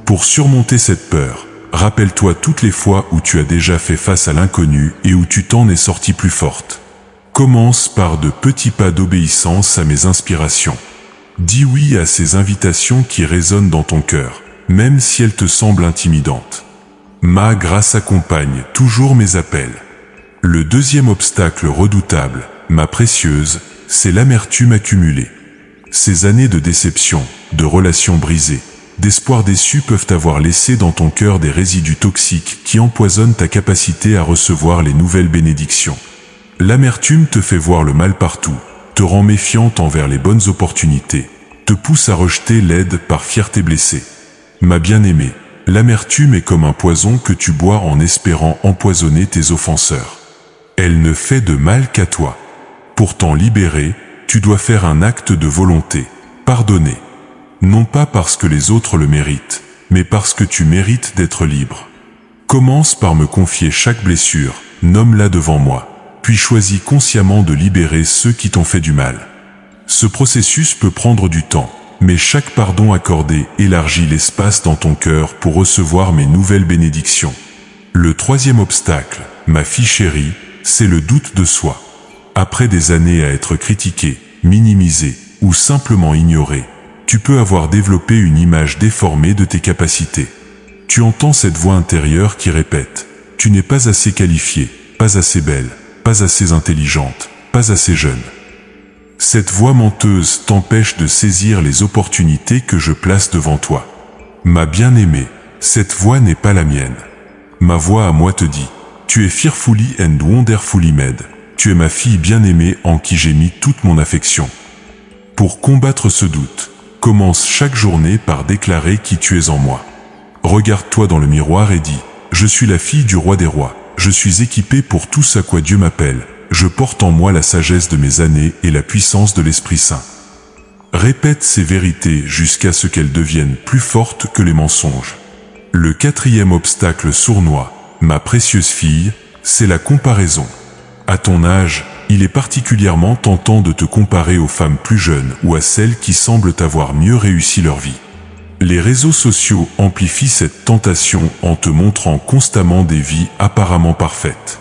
Pour surmonter cette peur, rappelle-toi toutes les fois où tu as déjà fait face à l'inconnu et où tu t'en es sortie plus forte. Commence par de petits pas d'obéissance à mes inspirations. Dis oui à ces invitations qui résonnent dans ton cœur, même si elles te semblent intimidantes. Ma grâce accompagne toujours mes appels. Le deuxième obstacle redoutable, ma précieuse, c'est l'amertume accumulée. Ces années de déception, de relations brisées, d'espoirs déçus peuvent avoir laissé dans ton cœur des résidus toxiques qui empoisonnent ta capacité à recevoir les nouvelles bénédictions. L'amertume te fait voir le mal partout, te rend méfiante envers les bonnes opportunités, te pousse à rejeter l'aide par fierté blessée. Ma bien-aimée, l'amertume est comme un poison que tu bois en espérant empoisonner tes offenseurs. Elle ne fait de mal qu'à toi. Pour t'en libérer, tu dois faire un acte de volonté, pardonner. Non pas parce que les autres le méritent, mais parce que tu mérites d'être libre. Commence par me confier chaque blessure, nomme-la devant moi, puis choisis consciemment de libérer ceux qui t'ont fait du mal. Ce processus peut prendre du temps, mais chaque pardon accordé élargit l'espace dans ton cœur pour recevoir mes nouvelles bénédictions. Le troisième obstacle, ma fille chérie, c'est le doute de soi. Après des années à être critiquée, minimisé ou simplement ignoré, tu peux avoir développé une image déformée de tes capacités. Tu entends cette voix intérieure qui répète « Tu n'es pas assez qualifié, pas assez belle, pas assez intelligente, pas assez jeune ». Cette voix menteuse t'empêche de saisir les opportunités que je place devant toi. Ma bien-aimée, cette voix n'est pas la mienne. Ma voix à moi te dit « Tu es fearfully and wonderfully made. Tu es ma fille bien-aimée en qui j'ai mis toute mon affection. » Pour combattre ce doute, commence chaque journée par déclarer qui tu es en moi. Regarde-toi dans le miroir et dis « Je suis la fille du roi des rois. Je suis équipée pour tout ce à quoi Dieu m'appelle. Je porte en moi la sagesse de mes années et la puissance de l'Esprit Saint. » Répète ces vérités jusqu'à ce qu'elles deviennent plus fortes que les mensonges. Le quatrième obstacle sournois, ma précieuse fille, c'est la comparaison. À ton âge, il est particulièrement tentant de te comparer aux femmes plus jeunes ou à celles qui semblent avoir mieux réussi leur vie. Les réseaux sociaux amplifient cette tentation en te montrant constamment des vies apparemment parfaites.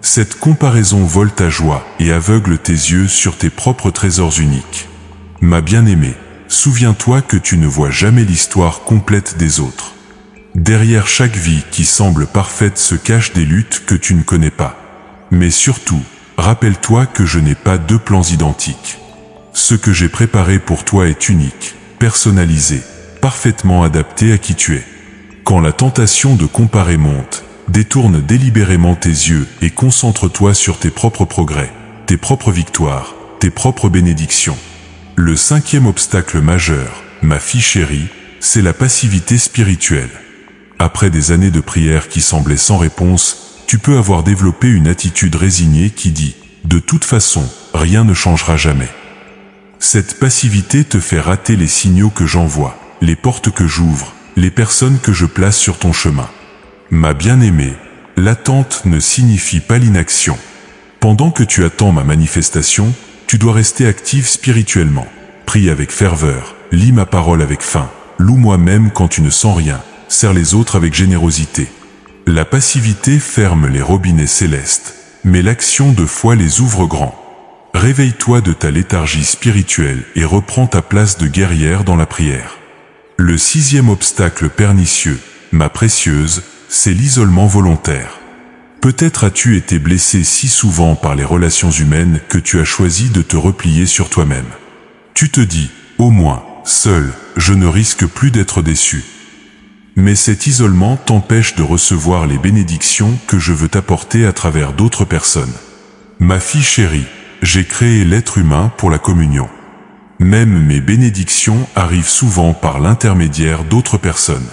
Cette comparaison vole ta joie et aveugle tes yeux sur tes propres trésors uniques. Ma bien-aimée, souviens-toi que tu ne vois jamais l'histoire complète des autres. Derrière chaque vie qui semble parfaite se cachent des luttes que tu ne connais pas. Mais surtout, rappelle-toi que je n'ai pas deux plans identiques. Ce que j'ai préparé pour toi est unique, personnalisé, parfaitement adapté à qui tu es. Quand la tentation de comparer monte, détourne délibérément tes yeux et concentre-toi sur tes propres progrès, tes propres victoires, tes propres bénédictions. Le cinquième obstacle majeur, ma fille chérie, c'est la passivité spirituelle. Après des années de prières qui semblaient sans réponse, tu peux avoir développé une attitude résignée qui dit « De toute façon, rien ne changera jamais ». Cette passivité te fait rater les signaux que j'envoie, les portes que j'ouvre, les personnes que je place sur ton chemin. Ma bien-aimée, l'attente ne signifie pas l'inaction. Pendant que tu attends ma manifestation, tu dois rester active spirituellement. Prie avec ferveur, lis ma parole avec faim, loue-moi même quand tu ne sens rien, sers les autres avec générosité. La passivité ferme les robinets célestes, mais l'action de foi les ouvre grands. Réveille-toi de ta léthargie spirituelle et reprends ta place de guerrière dans la prière. Le sixième obstacle pernicieux, ma précieuse, c'est l'isolement volontaire. Peut-être as-tu été blessé si souvent par les relations humaines que tu as choisi de te replier sur toi-même. Tu te dis, au moins, seul, je ne risque plus d'être déçu. Mais cet isolement t'empêche de recevoir les bénédictions que je veux t'apporter à travers d'autres personnes. Ma fille chérie, j'ai créé l'être humain pour la communion. Même mes bénédictions arrivent souvent par l'intermédiaire d'autres personnes.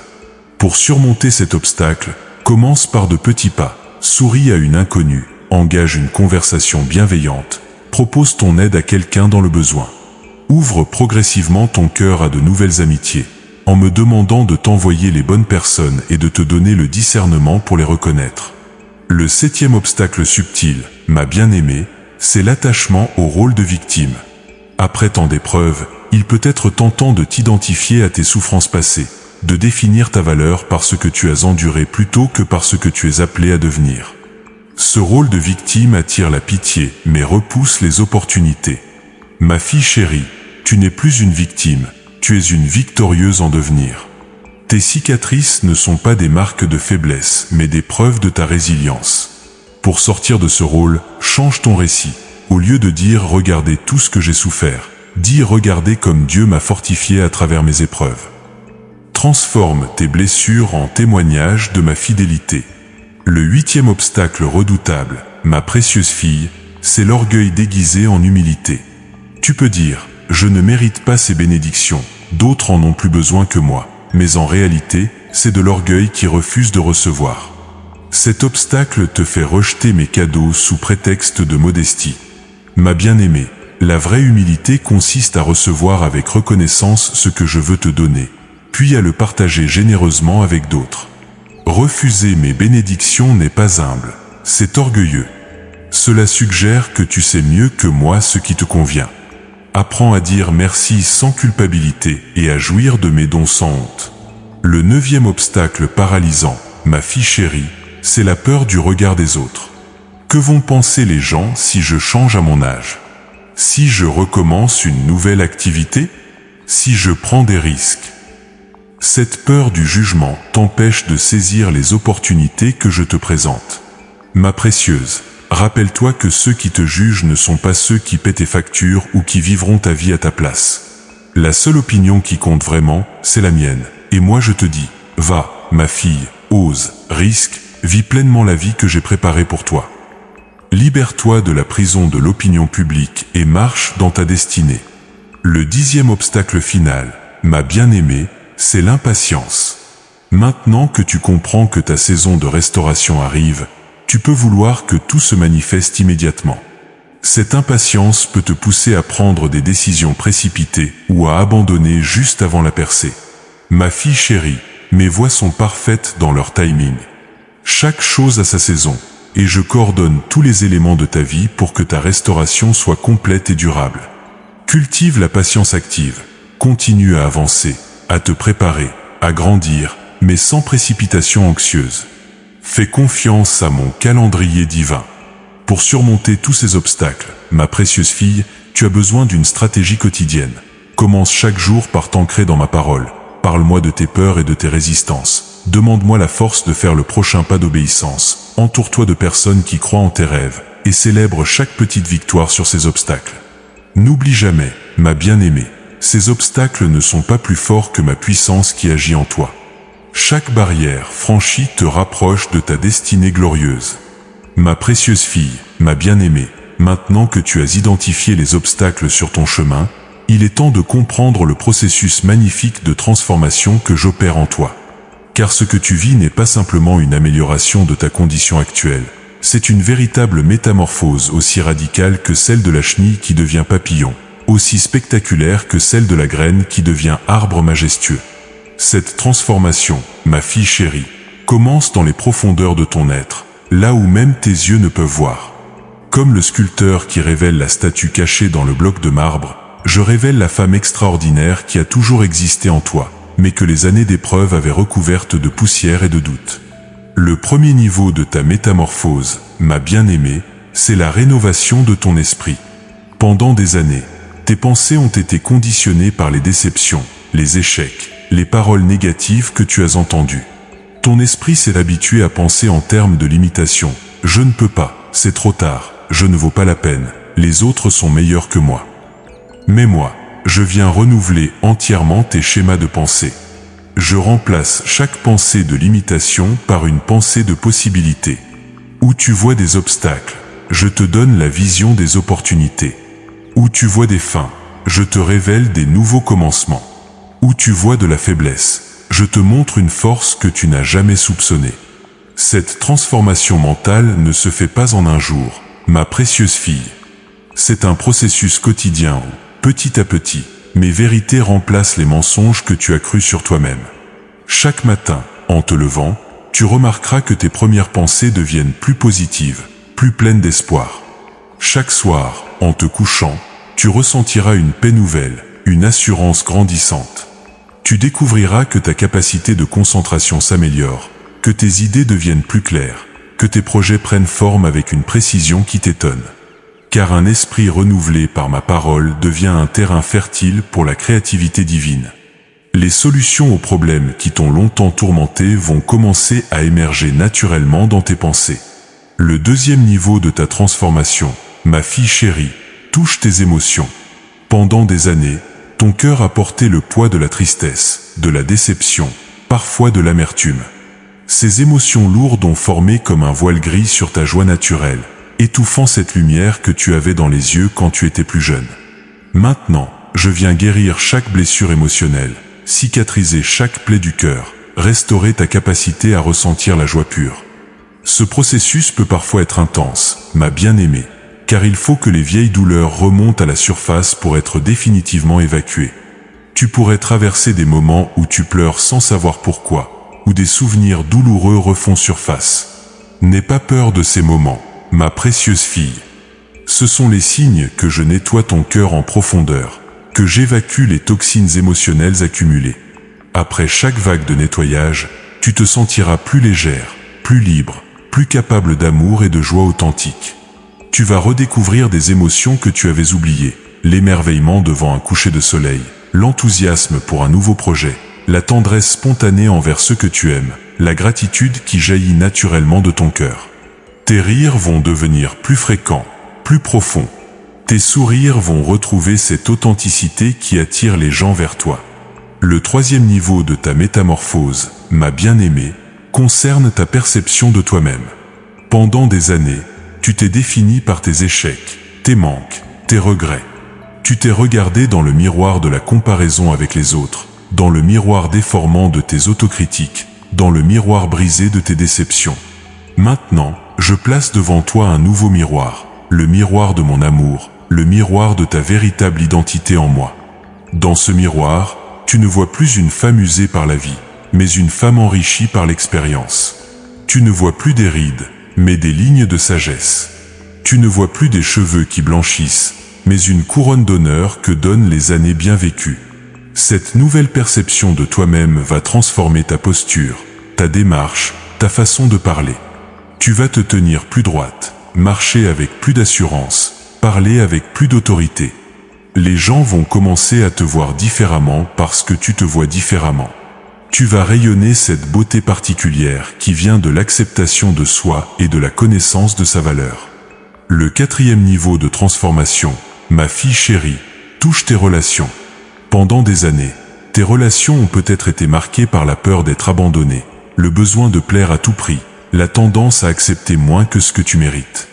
Pour surmonter cet obstacle, commence par de petits pas, souris à une inconnue, engage une conversation bienveillante, propose ton aide à quelqu'un dans le besoin. Ouvre progressivement ton cœur à de nouvelles amitiés, en me demandant de t'envoyer les bonnes personnes et de te donner le discernement pour les reconnaître. Le septième obstacle subtil, ma bien-aimée, c'est l'attachement au rôle de victime. Après tant d'épreuves, il peut être tentant de t'identifier à tes souffrances passées, de définir ta valeur par ce que tu as enduré plutôt que par ce que tu es appelé à devenir. Ce rôle de victime attire la pitié, mais repousse les opportunités. Ma fille chérie, tu n'es plus une victime, tu es une victorieuse en devenir. Tes cicatrices ne sont pas des marques de faiblesse, mais des preuves de ta résilience. Pour sortir de ce rôle, change ton récit. Au lieu de dire « Regardez tout ce que j'ai souffert », dis « Regardez comme Dieu m'a fortifié à travers mes épreuves ». Transforme tes blessures en témoignages de ma fidélité. Le huitième obstacle redoutable, ma précieuse fille, c'est l'orgueil déguisé en humilité. Tu peux dire « Je ne mérite pas ces bénédictions, d'autres en ont plus besoin que moi », mais en réalité, c'est de l'orgueil qui refuse de recevoir. Cet obstacle te fait rejeter mes cadeaux sous prétexte de modestie. Ma bien-aimée, la vraie humilité consiste à recevoir avec reconnaissance ce que je veux te donner, puis à le partager généreusement avec d'autres. Refuser mes bénédictions n'est pas humble, c'est orgueilleux. Cela suggère que tu sais mieux que moi ce qui te convient. Apprends à dire merci sans culpabilité et à jouir de mes dons sans honte. Le neuvième obstacle paralysant, ma fille chérie, c'est la peur du regard des autres. Que vont penser les gens si je change à mon âge ? Si je recommence une nouvelle activité? Si je prends des risques? Cette peur du jugement t'empêche de saisir les opportunités que je te présente. Ma précieuse, rappelle-toi que ceux qui te jugent ne sont pas ceux qui paient tes factures ou qui vivront ta vie à ta place. La seule opinion qui compte vraiment, c'est la mienne. Et moi je te dis, va, ma fille, ose, risque, vis pleinement la vie que j'ai préparée pour toi. Libère-toi de la prison de l'opinion publique et marche dans ta destinée. Le 10e obstacle final, ma bien-aimée, c'est l'impatience. Maintenant que tu comprends que ta saison de restauration arrive, tu peux vouloir que tout se manifeste immédiatement. Cette impatience peut te pousser à prendre des décisions précipitées ou à abandonner juste avant la percée. Ma fille chérie, mes voies sont parfaites dans leur timing. Chaque chose a sa saison, et je coordonne tous les éléments de ta vie pour que ta restauration soit complète et durable. Cultive la patience active, continue à avancer, à te préparer, à grandir, mais sans précipitation anxieuse. Fais confiance à mon calendrier divin. Pour surmonter tous ces obstacles, ma précieuse fille, tu as besoin d'une stratégie quotidienne. Commence chaque jour par t'ancrer dans ma parole. Parle-moi de tes peurs et de tes résistances. Demande-moi la force de faire le prochain pas d'obéissance. Entoure-toi de personnes qui croient en tes rêves et célèbre chaque petite victoire sur ces obstacles. N'oublie jamais, ma bien-aimée, ces obstacles ne sont pas plus forts que ma puissance qui agit en toi. Chaque barrière franchie te rapproche de ta destinée glorieuse. Ma précieuse fille, ma bien-aimée, maintenant que tu as identifié les obstacles sur ton chemin, il est temps de comprendre le processus magnifique de transformation que j'opère en toi. Car ce que tu vis n'est pas simplement une amélioration de ta condition actuelle, c'est une véritable métamorphose aussi radicale que celle de la chenille qui devient papillon, aussi spectaculaire que celle de la graine qui devient arbre majestueux. Cette transformation, ma fille chérie, commence dans les profondeurs de ton être, là où même tes yeux ne peuvent voir. Comme le sculpteur qui révèle la statue cachée dans le bloc de marbre, je révèle la femme extraordinaire qui a toujours existé en toi, mais que les années d'épreuve avaient recouverte de poussière et de doute. Le premier niveau de ta métamorphose, ma bien-aimée, c'est la rénovation de ton esprit. Pendant des années, tes pensées ont été conditionnées par les déceptions, les échecs, les paroles négatives que tu as entendues. Ton esprit s'est habitué à penser en termes de limitation. Je ne peux pas, c'est trop tard, je ne vaux pas la peine, les autres sont meilleurs que moi. Mais moi, je viens renouveler entièrement tes schémas de pensée. Je remplace chaque pensée de limitation par une pensée de possibilité. Où tu vois des obstacles, je te donne la vision des opportunités. Où tu vois des fins, je te révèle des nouveaux commencements. Où tu vois de la faiblesse, je te montre une force que tu n'as jamais soupçonnée. Cette transformation mentale ne se fait pas en un jour, ma précieuse fille. C'est un processus quotidien où, petit à petit, mes vérités remplacent les mensonges que tu as crus sur toi-même. Chaque matin, en te levant, tu remarqueras que tes premières pensées deviennent plus positives, plus pleines d'espoir. Chaque soir, en te couchant, tu ressentiras une paix nouvelle, une assurance grandissante. Tu découvriras que ta capacité de concentration s'améliore, que tes idées deviennent plus claires, que tes projets prennent forme avec une précision qui t'étonne. Car un esprit renouvelé par ma parole devient un terrain fertile pour la créativité divine. Les solutions aux problèmes qui t'ont longtemps tourmenté vont commencer à émerger naturellement dans tes pensées. Le deuxième niveau de ta transformation, ma fille chérie, touche tes émotions. Pendant des années, ton cœur a porté le poids de la tristesse, de la déception, parfois de l'amertume. Ces émotions lourdes ont formé comme un voile gris sur ta joie naturelle, étouffant cette lumière que tu avais dans les yeux quand tu étais plus jeune. Maintenant, je viens guérir chaque blessure émotionnelle, cicatriser chaque plaie du cœur, restaurer ta capacité à ressentir la joie pure. Ce processus peut parfois être intense, ma bien-aimée, car il faut que les vieilles douleurs remontent à la surface pour être définitivement évacuées. Tu pourrais traverser des moments où tu pleures sans savoir pourquoi, où des souvenirs douloureux refont surface. N'aie pas peur de ces moments, ma précieuse fille. Ce sont les signes que je nettoie ton cœur en profondeur, que j'évacue les toxines émotionnelles accumulées. Après chaque vague de nettoyage, tu te sentiras plus légère, plus libre, plus capable d'amour et de joie authentique. Tu vas redécouvrir des émotions que tu avais oubliées, l'émerveillement devant un coucher de soleil, l'enthousiasme pour un nouveau projet, la tendresse spontanée envers ceux que tu aimes, la gratitude qui jaillit naturellement de ton cœur. Tes rires vont devenir plus fréquents, plus profonds. Tes sourires vont retrouver cette authenticité qui attire les gens vers toi. Le troisième niveau de ta métamorphose, ma bien-aimée, concerne ta perception de toi-même. Pendant des années, tu t'es défini par tes échecs, tes manques, tes regrets. Tu t'es regardé dans le miroir de la comparaison avec les autres, dans le miroir déformant de tes autocritiques, dans le miroir brisé de tes déceptions. Maintenant, je place devant toi un nouveau miroir, le miroir de mon amour, le miroir de ta véritable identité en moi. Dans ce miroir, tu ne vois plus une femme usée par la vie, mais une femme enrichie par l'expérience. Tu ne vois plus des rides, mais des lignes de sagesse. Tu ne vois plus des cheveux qui blanchissent, mais une couronne d'honneur que donnent les années bien vécues. Cette nouvelle perception de toi-même va transformer ta posture, ta démarche, ta façon de parler. Tu vas te tenir plus droite, marcher avec plus d'assurance, parler avec plus d'autorité. Les gens vont commencer à te voir différemment parce que tu te vois différemment. Tu vas rayonner cette beauté particulière qui vient de l'acceptation de soi et de la connaissance de sa valeur. Le quatrième niveau de transformation, ma fille chérie, touche tes relations. Pendant des années, tes relations ont peut-être été marquées par la peur d'être abandonné, le besoin de plaire à tout prix, la tendance à accepter moins que ce que tu mérites.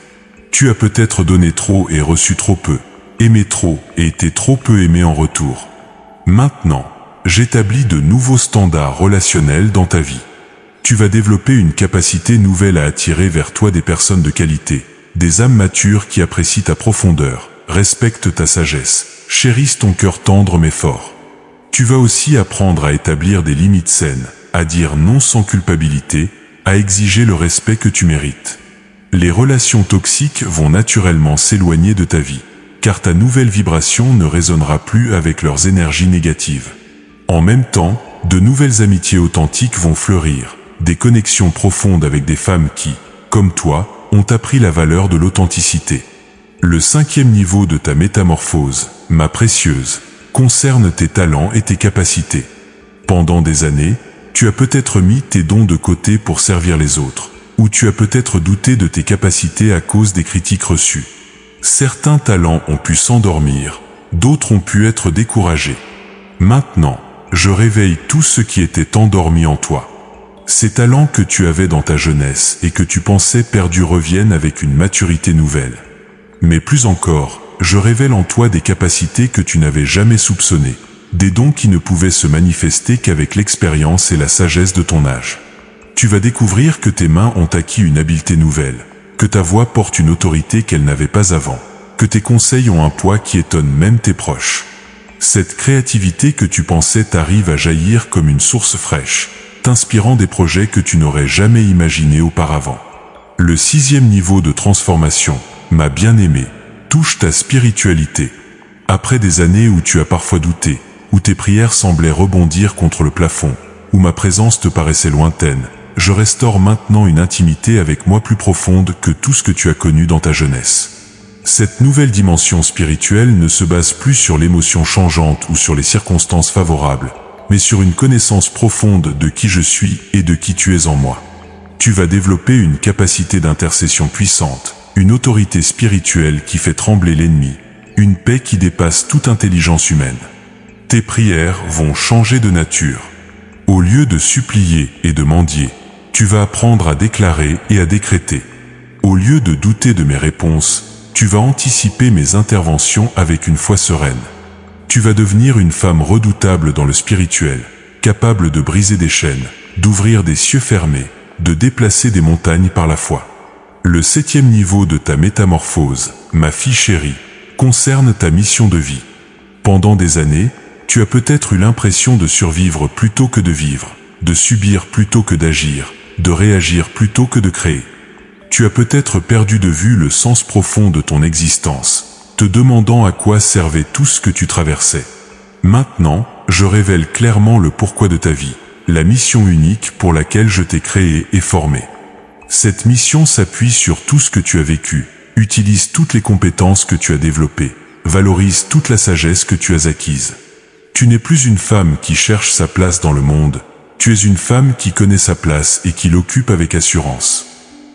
Tu as peut-être donné trop et reçu trop peu, aimé trop et été trop peu aimé en retour. Maintenant, j'établis de nouveaux standards relationnels dans ta vie. Tu vas développer une capacité nouvelle à attirer vers toi des personnes de qualité, des âmes matures qui apprécient ta profondeur, respectent ta sagesse, chérissent ton cœur tendre mais fort. Tu vas aussi apprendre à établir des limites saines, à dire non sans culpabilité, à exiger le respect que tu mérites. Les relations toxiques vont naturellement s'éloigner de ta vie, car ta nouvelle vibration ne résonnera plus avec leurs énergies négatives. En même temps, de nouvelles amitiés authentiques vont fleurir, des connexions profondes avec des femmes qui, comme toi, ont appris la valeur de l'authenticité. Le cinquième niveau de ta métamorphose, ma précieuse, concerne tes talents et tes capacités. Pendant des années, tu as peut-être mis tes dons de côté pour servir les autres, ou tu as peut-être douté de tes capacités à cause des critiques reçues. Certains talents ont pu s'endormir, d'autres ont pu être découragés. Maintenant, je réveille tout ce qui était endormi en toi. Ces talents que tu avais dans ta jeunesse et que tu pensais perdus reviennent avec une maturité nouvelle. Mais plus encore, je révèle en toi des capacités que tu n'avais jamais soupçonnées, des dons qui ne pouvaient se manifester qu'avec l'expérience et la sagesse de ton âge. Tu vas découvrir que tes mains ont acquis une habileté nouvelle, que ta voix porte une autorité qu'elle n'avait pas avant, que tes conseils ont un poids qui étonne même tes proches. Cette créativité que tu pensais t'arrive à jaillir comme une source fraîche, t'inspirant des projets que tu n'aurais jamais imaginés auparavant. Le sixième niveau de transformation, ma bien-aimée, touche ta spiritualité. Après des années où tu as parfois douté, où tes prières semblaient rebondir contre le plafond, où ma présence te paraissait lointaine, je restaure maintenant une intimité avec moi plus profonde que tout ce que tu as connu dans ta jeunesse. Cette nouvelle dimension spirituelle ne se base plus sur l'émotion changeante ou sur les circonstances favorables, mais sur une connaissance profonde de qui je suis et de qui tu es en moi. Tu vas développer une capacité d'intercession puissante, une autorité spirituelle qui fait trembler l'ennemi, une paix qui dépasse toute intelligence humaine. Tes prières vont changer de nature. Au lieu de supplier et de mendier, tu vas apprendre à déclarer et à décréter. Au lieu de douter de mes réponses, tu vas anticiper mes interventions avec une foi sereine. Tu vas devenir une femme redoutable dans le spirituel, capable de briser des chaînes, d'ouvrir des cieux fermés, de déplacer des montagnes par la foi. Le septième niveau de ta métamorphose, ma fille chérie, concerne ta mission de vie. Pendant des années, tu as peut-être eu l'impression de survivre plutôt que de vivre, de subir plutôt que d'agir, de réagir plutôt que de créer. Tu as peut-être perdu de vue le sens profond de ton existence, te demandant à quoi servait tout ce que tu traversais. Maintenant, je révèle clairement le pourquoi de ta vie, la mission unique pour laquelle je t'ai créé et formé. Cette mission s'appuie sur tout ce que tu as vécu, Utilise toutes les compétences que tu as développées. Valorise toute la sagesse que tu as acquise. Tu n'es plus une femme qui cherche sa place dans le monde. Tu es une femme qui connaît sa place et qui l'occupe avec assurance.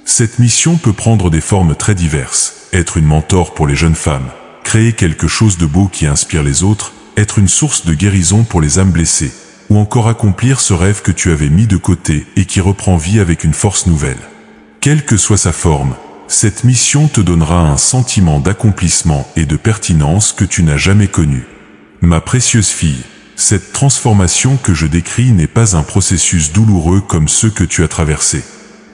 Cette mission peut prendre des formes très diverses. Être une mentor pour les jeunes femmes, créer quelque chose de beau qui inspire les autres, être une source de guérison pour les âmes blessées, ou encore accomplir ce rêve que tu avais mis de côté et qui reprend vie avec une force nouvelle. Quelle que soit sa forme, cette mission te donnera un sentiment d'accomplissement et de pertinence que tu n'as jamais connu. Ma précieuse fille, cette transformation que je décris n'est pas un processus douloureux comme ceux que tu as traversés.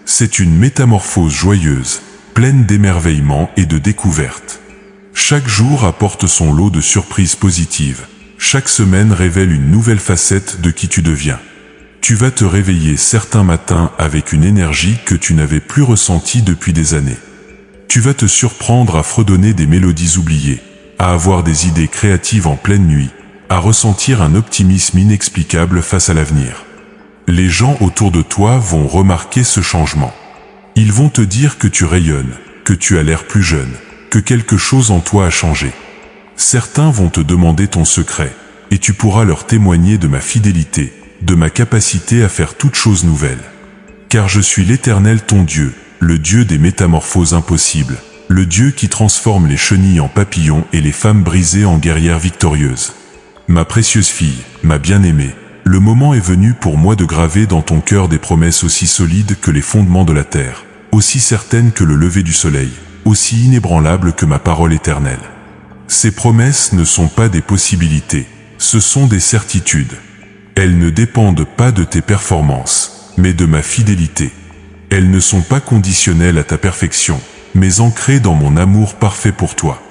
C'est une métamorphose joyeuse, pleine d'émerveillement et de découvertes. Chaque jour apporte son lot de surprises positives. Chaque semaine révèle une nouvelle facette de qui tu deviens. Tu vas te réveiller certains matins avec une énergie que tu n'avais plus ressentie depuis des années. Tu vas te surprendre à fredonner des mélodies oubliées, à avoir des idées créatives en pleine nuit, à ressentir un optimisme inexplicable face à l'avenir. Les gens autour de toi vont remarquer ce changement. Ils vont te dire que tu rayonnes, que tu as l'air plus jeune, que quelque chose en toi a changé. Certains vont te demander ton secret, et tu pourras leur témoigner de ma fidélité, de ma capacité à faire toute chose nouvelle. Car je suis l'Éternel ton Dieu, le Dieu des métamorphoses impossibles, le Dieu qui transforme les chenilles en papillons et les femmes brisées en guerrières victorieuses. Ma précieuse fille, ma bien-aimée, le moment est venu pour moi de graver dans ton cœur des promesses aussi solides que les fondements de la terre, aussi certaines que le lever du soleil, aussi inébranlables que ma parole éternelle. Ces promesses ne sont pas des possibilités, ce sont des certitudes. Elles ne dépendent pas de tes performances, mais de ma fidélité. Elles ne sont pas conditionnelles à ta perfection, mais ancrées dans mon amour parfait pour toi.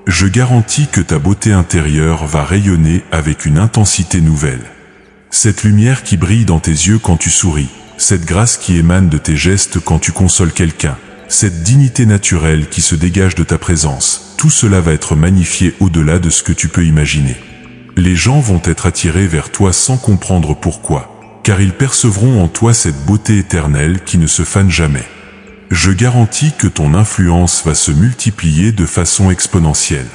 Je garantis que ta beauté intérieure va rayonner avec une intensité nouvelle. Cette lumière qui brille dans tes yeux quand tu souris, cette grâce qui émane de tes gestes quand tu consoles quelqu'un, cette dignité naturelle qui se dégage de ta présence, tout cela va être magnifié au-delà de ce que tu peux imaginer. Les gens vont être attirés vers toi sans comprendre pourquoi, car ils percevront en toi cette beauté éternelle qui ne se fane jamais. Je garantis que ton influence va se multiplier de façon exponentielle.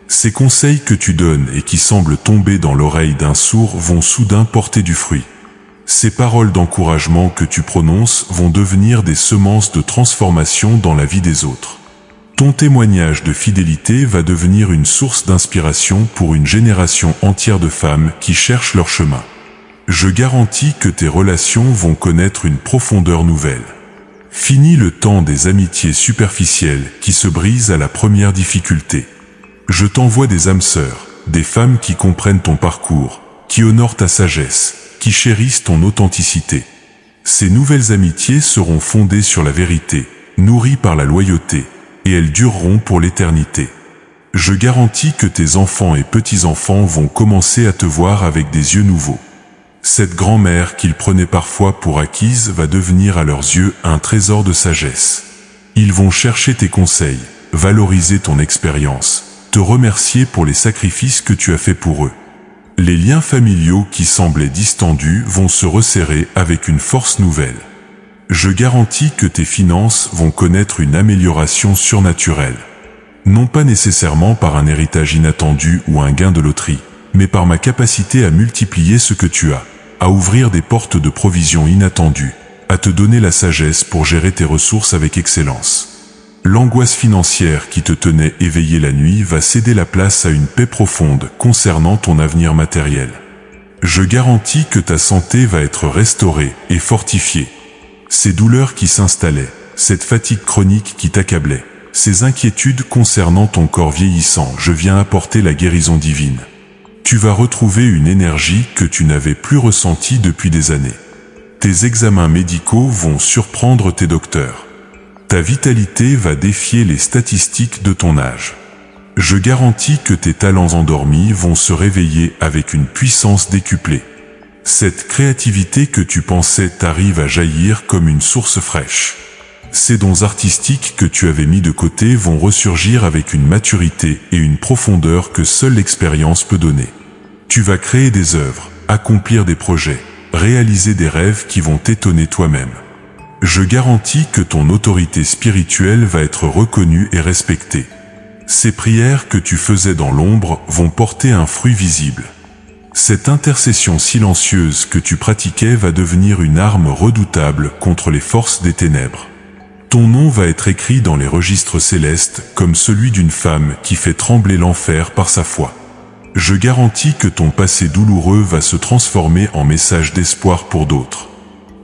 Ces conseils que tu donnes et qui semblent tomber dans l'oreille d'un sourd vont soudain porter du fruit. Ces paroles d'encouragement que tu prononces vont devenir des semences de transformation dans la vie des autres. Ton témoignage de fidélité va devenir une source d'inspiration pour une génération entière de femmes qui cherchent leur chemin. Je garantis que tes relations vont connaître une profondeur nouvelle. Fini le temps des amitiés superficielles qui se brisent à la première difficulté. Je t'envoie des âmes sœurs, des femmes qui comprennent ton parcours, qui honorent ta sagesse, qui chérissent ton authenticité. Ces nouvelles amitiés seront fondées sur la vérité, nourries par la loyauté, et elles dureront pour l'éternité. Je garantis que tes enfants et petits-enfants vont commencer à te voir avec des yeux nouveaux. Cette grand-mère qu'ils prenaient parfois pour acquise va devenir à leurs yeux un trésor de sagesse. Ils vont chercher tes conseils, valoriser ton expérience, te remercier pour les sacrifices que tu as faits pour eux. Les liens familiaux qui semblaient distendus vont se resserrer avec une force nouvelle. Je garantis que tes finances vont connaître une amélioration surnaturelle. Non pas nécessairement par un héritage inattendu ou un gain de loterie, mais par ma capacité à multiplier ce que tu as, à ouvrir des portes de provision inattendues, à te donner la sagesse pour gérer tes ressources avec excellence. L'angoisse financière qui te tenait éveillé la nuit va céder la place à une paix profonde concernant ton avenir matériel. Je garantis que ta santé va être restaurée et fortifiée. Ces douleurs qui s'installaient, cette fatigue chronique qui t'accablait, ces inquiétudes concernant ton corps vieillissant, je viens apporter la guérison divine. Tu vas retrouver une énergie que tu n'avais plus ressentie depuis des années. Tes examens médicaux vont surprendre tes docteurs. Ta vitalité va défier les statistiques de ton âge. Je garantis que tes talents endormis vont se réveiller avec une puissance décuplée. Cette créativité que tu pensais t'arrive à jaillir comme une source fraîche. Ces dons artistiques que tu avais mis de côté vont ressurgir avec une maturité et une profondeur que seule l'expérience peut donner. Tu vas créer des œuvres, accomplir des projets, réaliser des rêves qui vont t'étonner toi-même. Je garantis que ton autorité spirituelle va être reconnue et respectée. Ces prières que tu faisais dans l'ombre vont porter un fruit visible. Cette intercession silencieuse que tu pratiquais va devenir une arme redoutable contre les forces des ténèbres. Ton nom va être écrit dans les registres célestes comme celui d'une femme qui fait trembler l'enfer par sa foi. Je garantis que ton passé douloureux va se transformer en message d'espoir pour d'autres.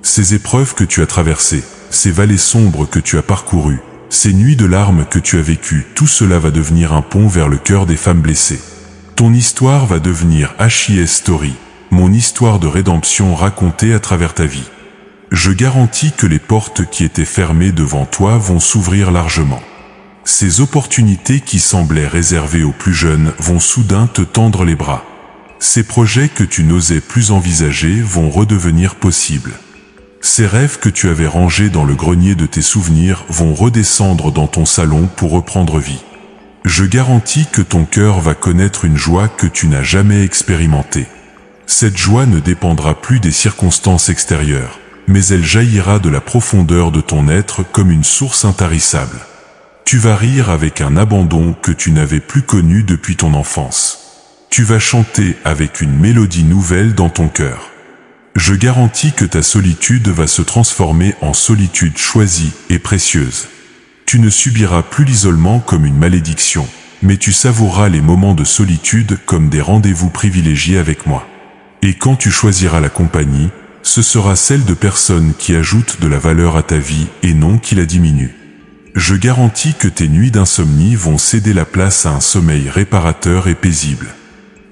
Ces épreuves que tu as traversées, ces vallées sombres que tu as parcourues, ces nuits de larmes que tu as vécues, tout cela va devenir un pont vers le cœur des femmes blessées. Ton histoire va devenir HIS Story, mon histoire de rédemption racontée à travers ta vie. Je garantis que les portes qui étaient fermées devant toi vont s'ouvrir largement. Ces opportunités qui semblaient réservées aux plus jeunes vont soudain te tendre les bras. Ces projets que tu n'osais plus envisager vont redevenir possibles. Ces rêves que tu avais rangés dans le grenier de tes souvenirs vont redescendre dans ton salon pour reprendre vie. Je garantis que ton cœur va connaître une joie que tu n'as jamais expérimentée. Cette joie ne dépendra plus des circonstances extérieures, mais elle jaillira de la profondeur de ton être comme une source intarissable. Tu vas rire avec un abandon que tu n'avais plus connu depuis ton enfance. Tu vas chanter avec une mélodie nouvelle dans ton cœur. Je garantis que ta solitude va se transformer en solitude choisie et précieuse. Tu ne subiras plus l'isolement comme une malédiction, mais tu savoureras les moments de solitude comme des rendez-vous privilégiés avec moi. Et quand tu choisiras la compagnie, ce sera celle de personnes qui ajoutent de la valeur à ta vie et non qui la diminuent. Je garantis que tes nuits d'insomnie vont céder la place à un sommeil réparateur et paisible.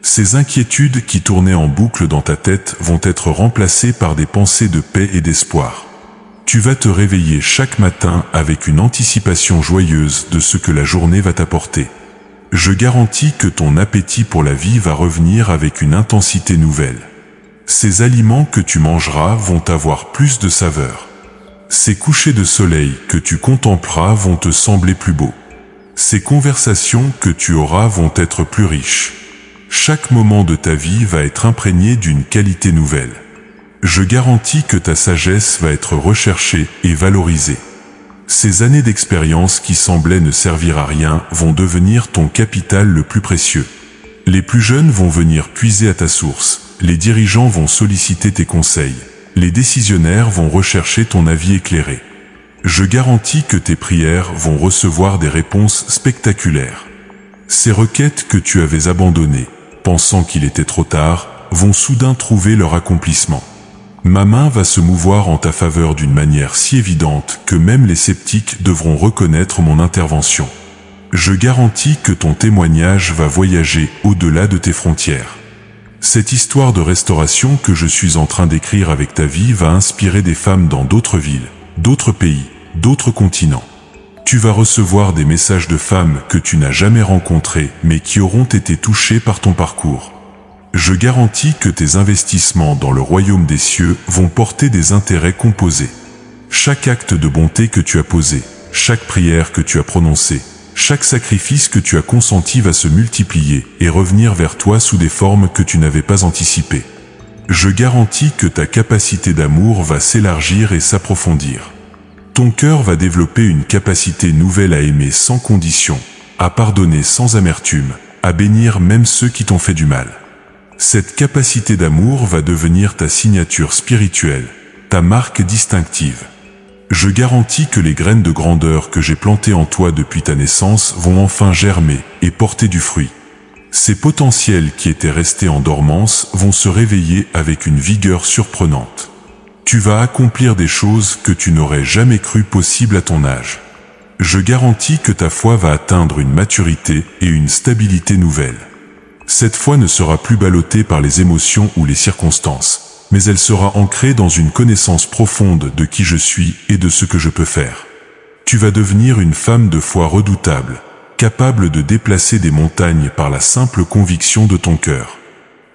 Ces inquiétudes qui tournaient en boucle dans ta tête vont être remplacées par des pensées de paix et d'espoir. Tu vas te réveiller chaque matin avec une anticipation joyeuse de ce que la journée va t'apporter. Je garantis que ton appétit pour la vie va revenir avec une intensité nouvelle. Ces aliments que tu mangeras vont avoir plus de saveur. Ces couchers de soleil que tu contempleras vont te sembler plus beaux. Ces conversations que tu auras vont être plus riches. Chaque moment de ta vie va être imprégné d'une qualité nouvelle. Je garantis que ta sagesse va être recherchée et valorisée. Ces années d'expérience qui semblaient ne servir à rien vont devenir ton capital le plus précieux. Les plus jeunes vont venir puiser à ta source, les dirigeants vont solliciter tes conseils, les décisionnaires vont rechercher ton avis éclairé. Je garantis que tes prières vont recevoir des réponses spectaculaires. Ces requêtes que tu avais abandonnées, pensant qu'il était trop tard, vont soudain trouver leur accomplissement. Ma main va se mouvoir en ta faveur d'une manière si évidente que même les sceptiques devront reconnaître mon intervention. Je garantis que ton témoignage va voyager au-delà de tes frontières. Cette histoire de restauration que je suis en train d'écrire avec ta vie va inspirer des femmes dans d'autres villes, d'autres pays, d'autres continents. Tu vas recevoir des messages de femmes que tu n'as jamais rencontrées mais qui auront été touchées par ton parcours. Je garantis que tes investissements dans le royaume des cieux vont porter des intérêts composés. Chaque acte de bonté que tu as posé, chaque prière que tu as prononcée, chaque sacrifice que tu as consenti va se multiplier et revenir vers toi sous des formes que tu n'avais pas anticipées. Je garantis que ta capacité d'amour va s'élargir et s'approfondir. Ton cœur va développer une capacité nouvelle à aimer sans condition, à pardonner sans amertume, à bénir même ceux qui t'ont fait du mal. Cette capacité d'amour va devenir ta signature spirituelle, ta marque distinctive. Je garantis que les graines de grandeur que j'ai plantées en toi depuis ta naissance vont enfin germer et porter du fruit. Ces potentiels qui étaient restés en dormance vont se réveiller avec une vigueur surprenante. Tu vas accomplir des choses que tu n'aurais jamais cru possibles à ton âge. Je garantis que ta foi va atteindre une maturité et une stabilité nouvelles. Cette foi ne sera plus ballottée par les émotions ou les circonstances, mais elle sera ancrée dans une connaissance profonde de qui je suis et de ce que je peux faire. Tu vas devenir une femme de foi redoutable, capable de déplacer des montagnes par la simple conviction de ton cœur.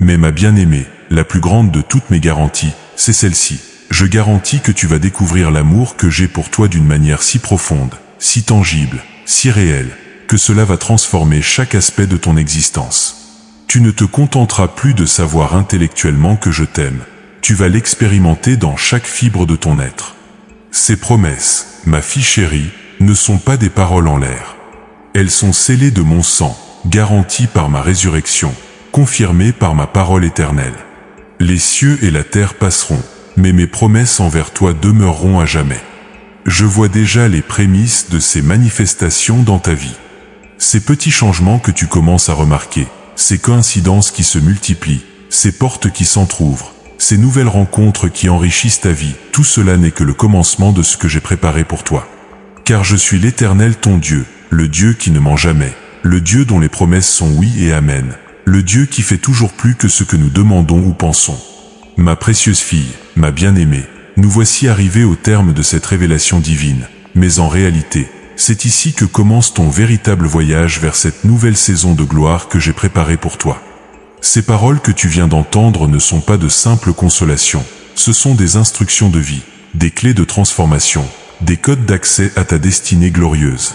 Mais ma bien-aimée, la plus grande de toutes mes garanties, c'est celle-ci. Je garantis que tu vas découvrir l'amour que j'ai pour toi d'une manière si profonde, si tangible, si réelle, que cela va transformer chaque aspect de ton existence. Tu ne te contenteras plus de savoir intellectuellement que je t'aime, tu vas l'expérimenter dans chaque fibre de ton être. Ces promesses, ma fille chérie, ne sont pas des paroles en l'air. Elles sont scellées de mon sang, garanties par ma résurrection, confirmées par ma parole éternelle. Les cieux et la terre passeront, mais mes promesses envers toi demeureront à jamais. Je vois déjà les prémices de ces manifestations dans ta vie. Ces petits changements que tu commences à remarquer, ces coïncidences qui se multiplient, ces portes qui s'entr'ouvrent, ces nouvelles rencontres qui enrichissent ta vie, tout cela n'est que le commencement de ce que j'ai préparé pour toi. Car je suis l'Éternel ton Dieu, le Dieu qui ne ment jamais, le Dieu dont les promesses sont oui et amen, le Dieu qui fait toujours plus que ce que nous demandons ou pensons. Ma précieuse fille, ma bien-aimée, nous voici arrivés au terme de cette révélation divine, mais en réalité, c'est ici que commence ton véritable voyage vers cette nouvelle saison de gloire que j'ai préparée pour toi. Ces paroles que tu viens d'entendre ne sont pas de simples consolations, ce sont des instructions de vie, des clés de transformation, des codes d'accès à ta destinée glorieuse.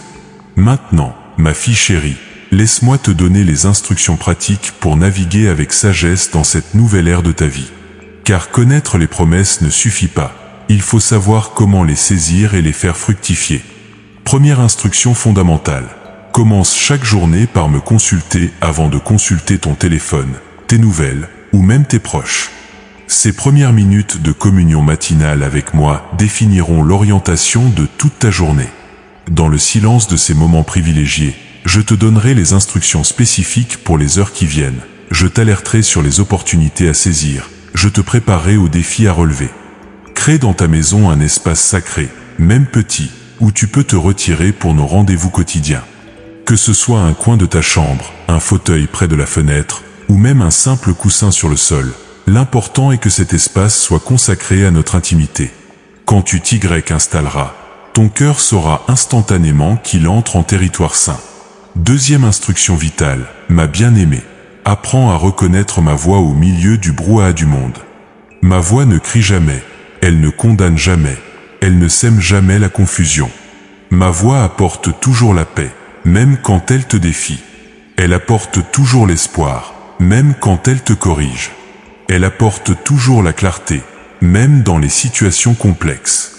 Maintenant, ma fille chérie, laisse-moi te donner les instructions pratiques pour naviguer avec sagesse dans cette nouvelle ère de ta vie. Car connaître les promesses ne suffit pas, il faut savoir comment les saisir et les faire fructifier. Première instruction fondamentale. Commence chaque journée par me consulter avant de consulter ton téléphone, tes nouvelles, ou même tes proches. Ces premières minutes de communion matinale avec moi définiront l'orientation de toute ta journée. Dans le silence de ces moments privilégiés, je te donnerai les instructions spécifiques pour les heures qui viennent. Je t'alerterai sur les opportunités à saisir. Je te préparerai aux défis à relever. Crée dans ta maison un espace sacré, même petit, où tu peux te retirer pour nos rendez-vous quotidiens. Que ce soit un coin de ta chambre, un fauteuil près de la fenêtre, ou même un simple coussin sur le sol, l'important est que cet espace soit consacré à notre intimité. Quand tu t'y installeras, ton cœur saura instantanément qu'il entre en territoire saint. Deuxième instruction vitale, ma bien-aimée, apprends à reconnaître ma voix au milieu du brouhaha du monde. Ma voix ne crie jamais, elle ne condamne jamais, elle ne sème jamais la confusion. Ma voix apporte toujours la paix, même quand elle te défie. Elle apporte toujours l'espoir, même quand elle te corrige. Elle apporte toujours la clarté, même dans les situations complexes.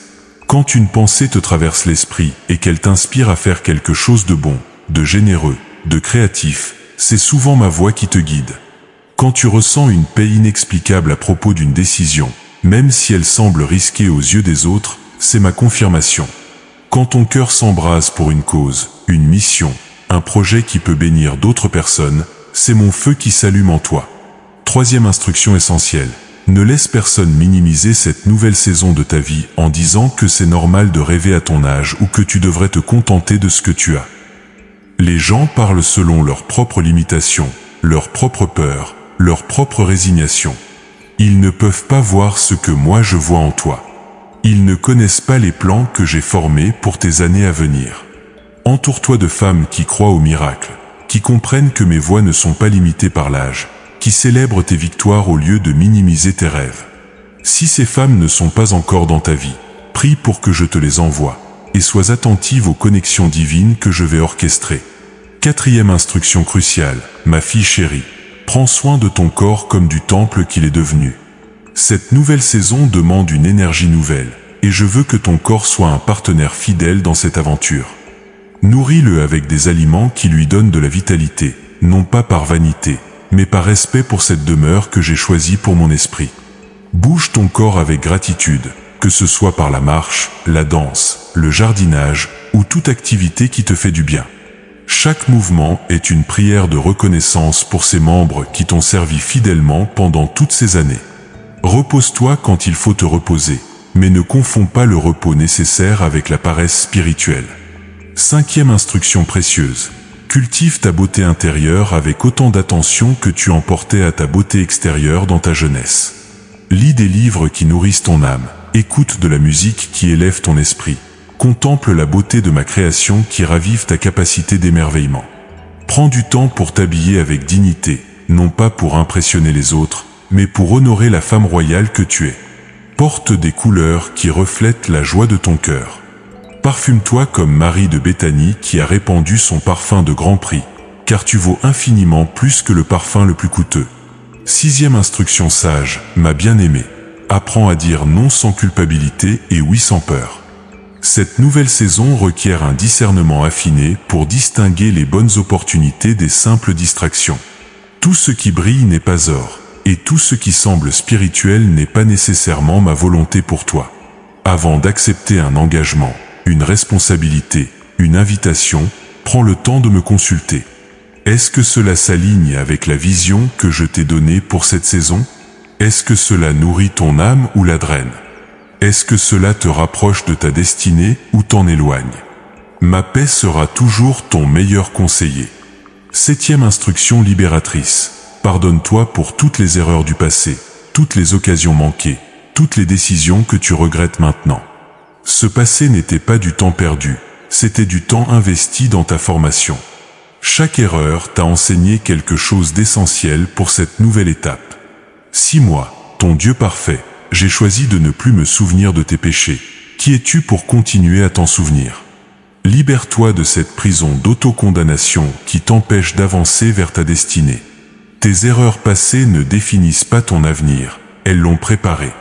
Quand une pensée te traverse l'esprit et qu'elle t'inspire à faire quelque chose de bon, de généreux, de créatif, c'est souvent ma voix qui te guide. Quand tu ressens une paix inexplicable à propos d'une décision, même si elle semble risquée aux yeux des autres, c'est ma confirmation. Quand ton cœur s'embrase pour une cause, une mission, un projet qui peut bénir d'autres personnes, c'est mon feu qui s'allume en toi. Troisième instruction essentielle. Ne laisse personne minimiser cette nouvelle saison de ta vie en disant que c'est normal de rêver à ton âge ou que tu devrais te contenter de ce que tu as. Les gens parlent selon leurs propres limitations, leurs propres peurs, leur propre résignation. Ils ne peuvent pas voir ce que moi je vois en toi. Ils ne connaissent pas les plans que j'ai formés pour tes années à venir. Entoure-toi de femmes qui croient au miracle, qui comprennent que mes voix ne sont pas limitées par l'âge, qui célèbrent tes victoires au lieu de minimiser tes rêves. Si ces femmes ne sont pas encore dans ta vie, prie pour que je te les envoie, et sois attentive aux connexions divines que je vais orchestrer. Quatrième instruction cruciale, ma fille chérie, prends soin de ton corps comme du temple qu'il est devenu. Cette nouvelle saison demande une énergie nouvelle, et je veux que ton corps soit un partenaire fidèle dans cette aventure. Nourris-le avec des aliments qui lui donnent de la vitalité, non pas par vanité, mais par respect pour cette demeure que j'ai choisie pour mon esprit. Bouge ton corps avec gratitude, que ce soit par la marche, la danse, le jardinage, ou toute activité qui te fait du bien. Chaque mouvement est une prière de reconnaissance pour ces membres qui t'ont servi fidèlement pendant toutes ces années. Repose-toi quand il faut te reposer, mais ne confonds pas le repos nécessaire avec la paresse spirituelle. Cinquième instruction précieuse. Cultive ta beauté intérieure avec autant d'attention que tu en portais à ta beauté extérieure dans ta jeunesse. Lis des livres qui nourrissent ton âme, écoute de la musique qui élève ton esprit, contemple la beauté de ma création qui ravive ta capacité d'émerveillement. Prends du temps pour t'habiller avec dignité, non pas pour impressionner les autres, mais pour honorer la femme royale que tu es. Porte des couleurs qui reflètent la joie de ton cœur. Parfume-toi comme Marie de Béthanie qui a répandu son parfum de grand prix, car tu vaux infiniment plus que le parfum le plus coûteux. Sixième instruction sage, ma bien-aimée, apprends à dire non sans culpabilité et oui sans peur. Cette nouvelle saison requiert un discernement affiné pour distinguer les bonnes opportunités des simples distractions. Tout ce qui brille n'est pas or, et tout ce qui semble spirituel n'est pas nécessairement ma volonté pour toi. Avant d'accepter un engagement, une responsabilité, une invitation, prends le temps de me consulter. Est-ce que cela s'aligne avec la vision que je t'ai donnée pour cette saison? Est-ce que cela nourrit ton âme ou la draine? Est-ce que cela te rapproche de ta destinée ou t'en éloigne? Ma paix sera toujours ton meilleur conseiller. 7e instruction libératrice. Pardonne-toi pour toutes les erreurs du passé, toutes les occasions manquées, toutes les décisions que tu regrettes maintenant. Ce passé n'était pas du temps perdu, c'était du temps investi dans ta formation. Chaque erreur t'a enseigné quelque chose d'essentiel pour cette nouvelle étape. Si moi, ton Dieu parfait, j'ai choisi de ne plus me souvenir de tes péchés, qui es-tu pour continuer à t'en souvenir? Libère-toi de cette prison d'autocondamnation qui t'empêche d'avancer vers ta destinée. Tes erreurs passées ne définissent pas ton avenir, elles l'ont préparé.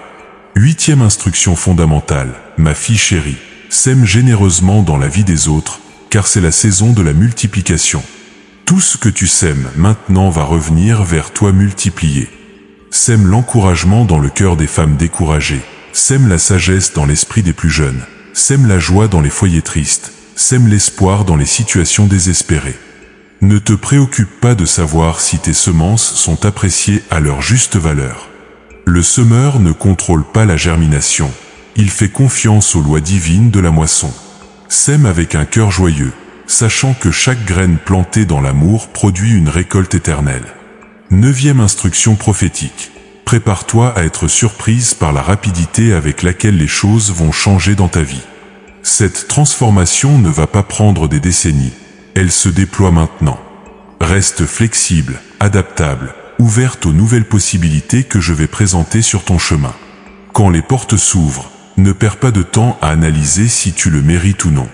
8e instruction fondamentale, ma fille chérie, sème généreusement dans la vie des autres, car c'est la saison de la multiplication. Tout ce que tu sèmes maintenant va revenir vers toi multiplié. Sème l'encouragement dans le cœur des femmes découragées, sème la sagesse dans l'esprit des plus jeunes, sème la joie dans les foyers tristes, sème l'espoir dans les situations désespérées. Ne te préoccupe pas de savoir si tes semences sont appréciées à leur juste valeur. Le semeur ne contrôle pas la germination, il fait confiance aux lois divines de la moisson. Sème avec un cœur joyeux, sachant que chaque graine plantée dans l'amour produit une récolte éternelle. 9e instruction prophétique. Prépare-toi à être surprise par la rapidité avec laquelle les choses vont changer dans ta vie. Cette transformation ne va pas prendre des décennies, elle se déploie maintenant. Reste flexible, adaptable, ouverte aux nouvelles possibilités que je vais présenter sur ton chemin. Quand les portes s'ouvrent, ne perds pas de temps à analyser si tu le mérites ou non.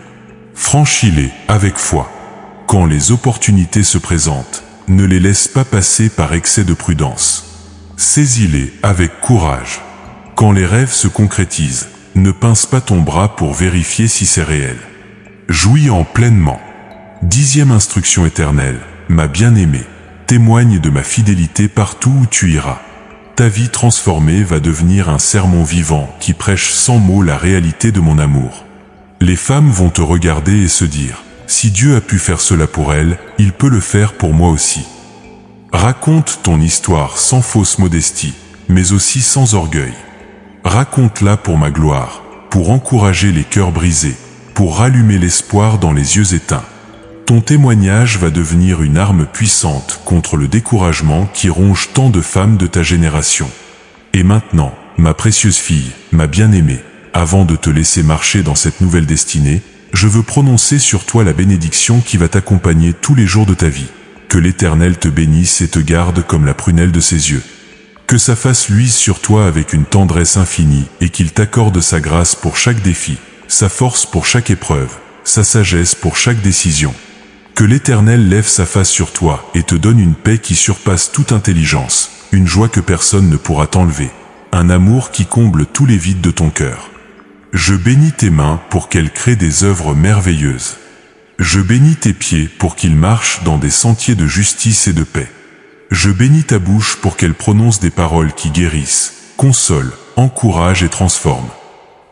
Franchis-les avec foi. Quand les opportunités se présentent, ne les laisse pas passer par excès de prudence. Saisis-les avec courage. Quand les rêves se concrétisent, ne pince pas ton bras pour vérifier si c'est réel. Jouis-en pleinement. 10e instruction éternelle, ma bien-aimée, témoigne de ma fidélité partout où tu iras. Ta vie transformée va devenir un sermon vivant qui prêche sans mots la réalité de mon amour. Les femmes vont te regarder et se dire, si Dieu a pu faire cela pour elles, il peut le faire pour moi aussi. Raconte ton histoire sans fausse modestie, mais aussi sans orgueil. Raconte-la pour ma gloire, pour encourager les cœurs brisés, pour rallumer l'espoir dans les yeux éteints. Ton témoignage va devenir une arme puissante contre le découragement qui ronge tant de femmes de ta génération. Et maintenant, ma précieuse fille, ma bien-aimée, avant de te laisser marcher dans cette nouvelle destinée, je veux prononcer sur toi la bénédiction qui va t'accompagner tous les jours de ta vie. Que l'Éternel te bénisse et te garde comme la prunelle de ses yeux. Que sa face luise sur toi avec une tendresse infinie et qu'il t'accorde sa grâce pour chaque défi, sa force pour chaque épreuve, sa sagesse pour chaque décision. Que l'Éternel lève sa face sur toi et te donne une paix qui surpasse toute intelligence, une joie que personne ne pourra t'enlever, un amour qui comble tous les vides de ton cœur. Je bénis tes mains pour qu'elles créent des œuvres merveilleuses. Je bénis tes pieds pour qu'ils marchent dans des sentiers de justice et de paix. Je bénis ta bouche pour qu'elle prononce des paroles qui guérissent, consolent, encouragent et transforment.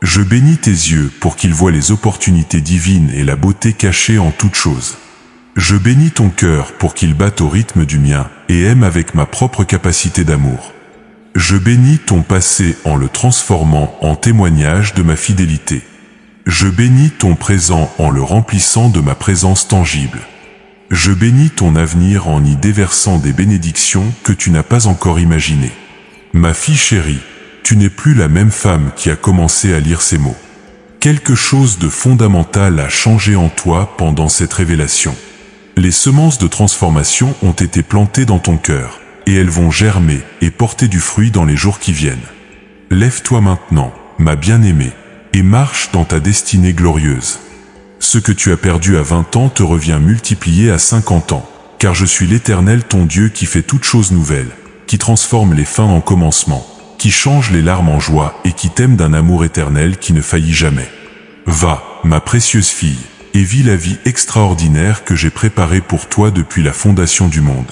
Je bénis tes yeux pour qu'ils voient les opportunités divines et la beauté cachée en toutes choses. Je bénis ton cœur pour qu'il batte au rythme du mien et aime avec ma propre capacité d'amour. Je bénis ton passé en le transformant en témoignage de ma fidélité. Je bénis ton présent en le remplissant de ma présence tangible. Je bénis ton avenir en y déversant des bénédictions que tu n'as pas encore imaginées. Ma fille chérie, tu n'es plus la même femme qui a commencé à lire ces mots. Quelque chose de fondamental a changé en toi pendant cette révélation. Les semences de transformation ont été plantées dans ton cœur, et elles vont germer et porter du fruit dans les jours qui viennent. Lève-toi maintenant, ma bien-aimée, et marche dans ta destinée glorieuse. Ce que tu as perdu à 20 ans te revient multiplié à 50 ans, car je suis l'Éternel ton Dieu qui fait toutes choses nouvelles, qui transforme les fins en commencements, qui change les larmes en joie et qui t'aime d'un amour éternel qui ne faillit jamais. Va, ma précieuse fille, et vis la vie extraordinaire que j'ai préparée pour toi depuis la fondation du monde.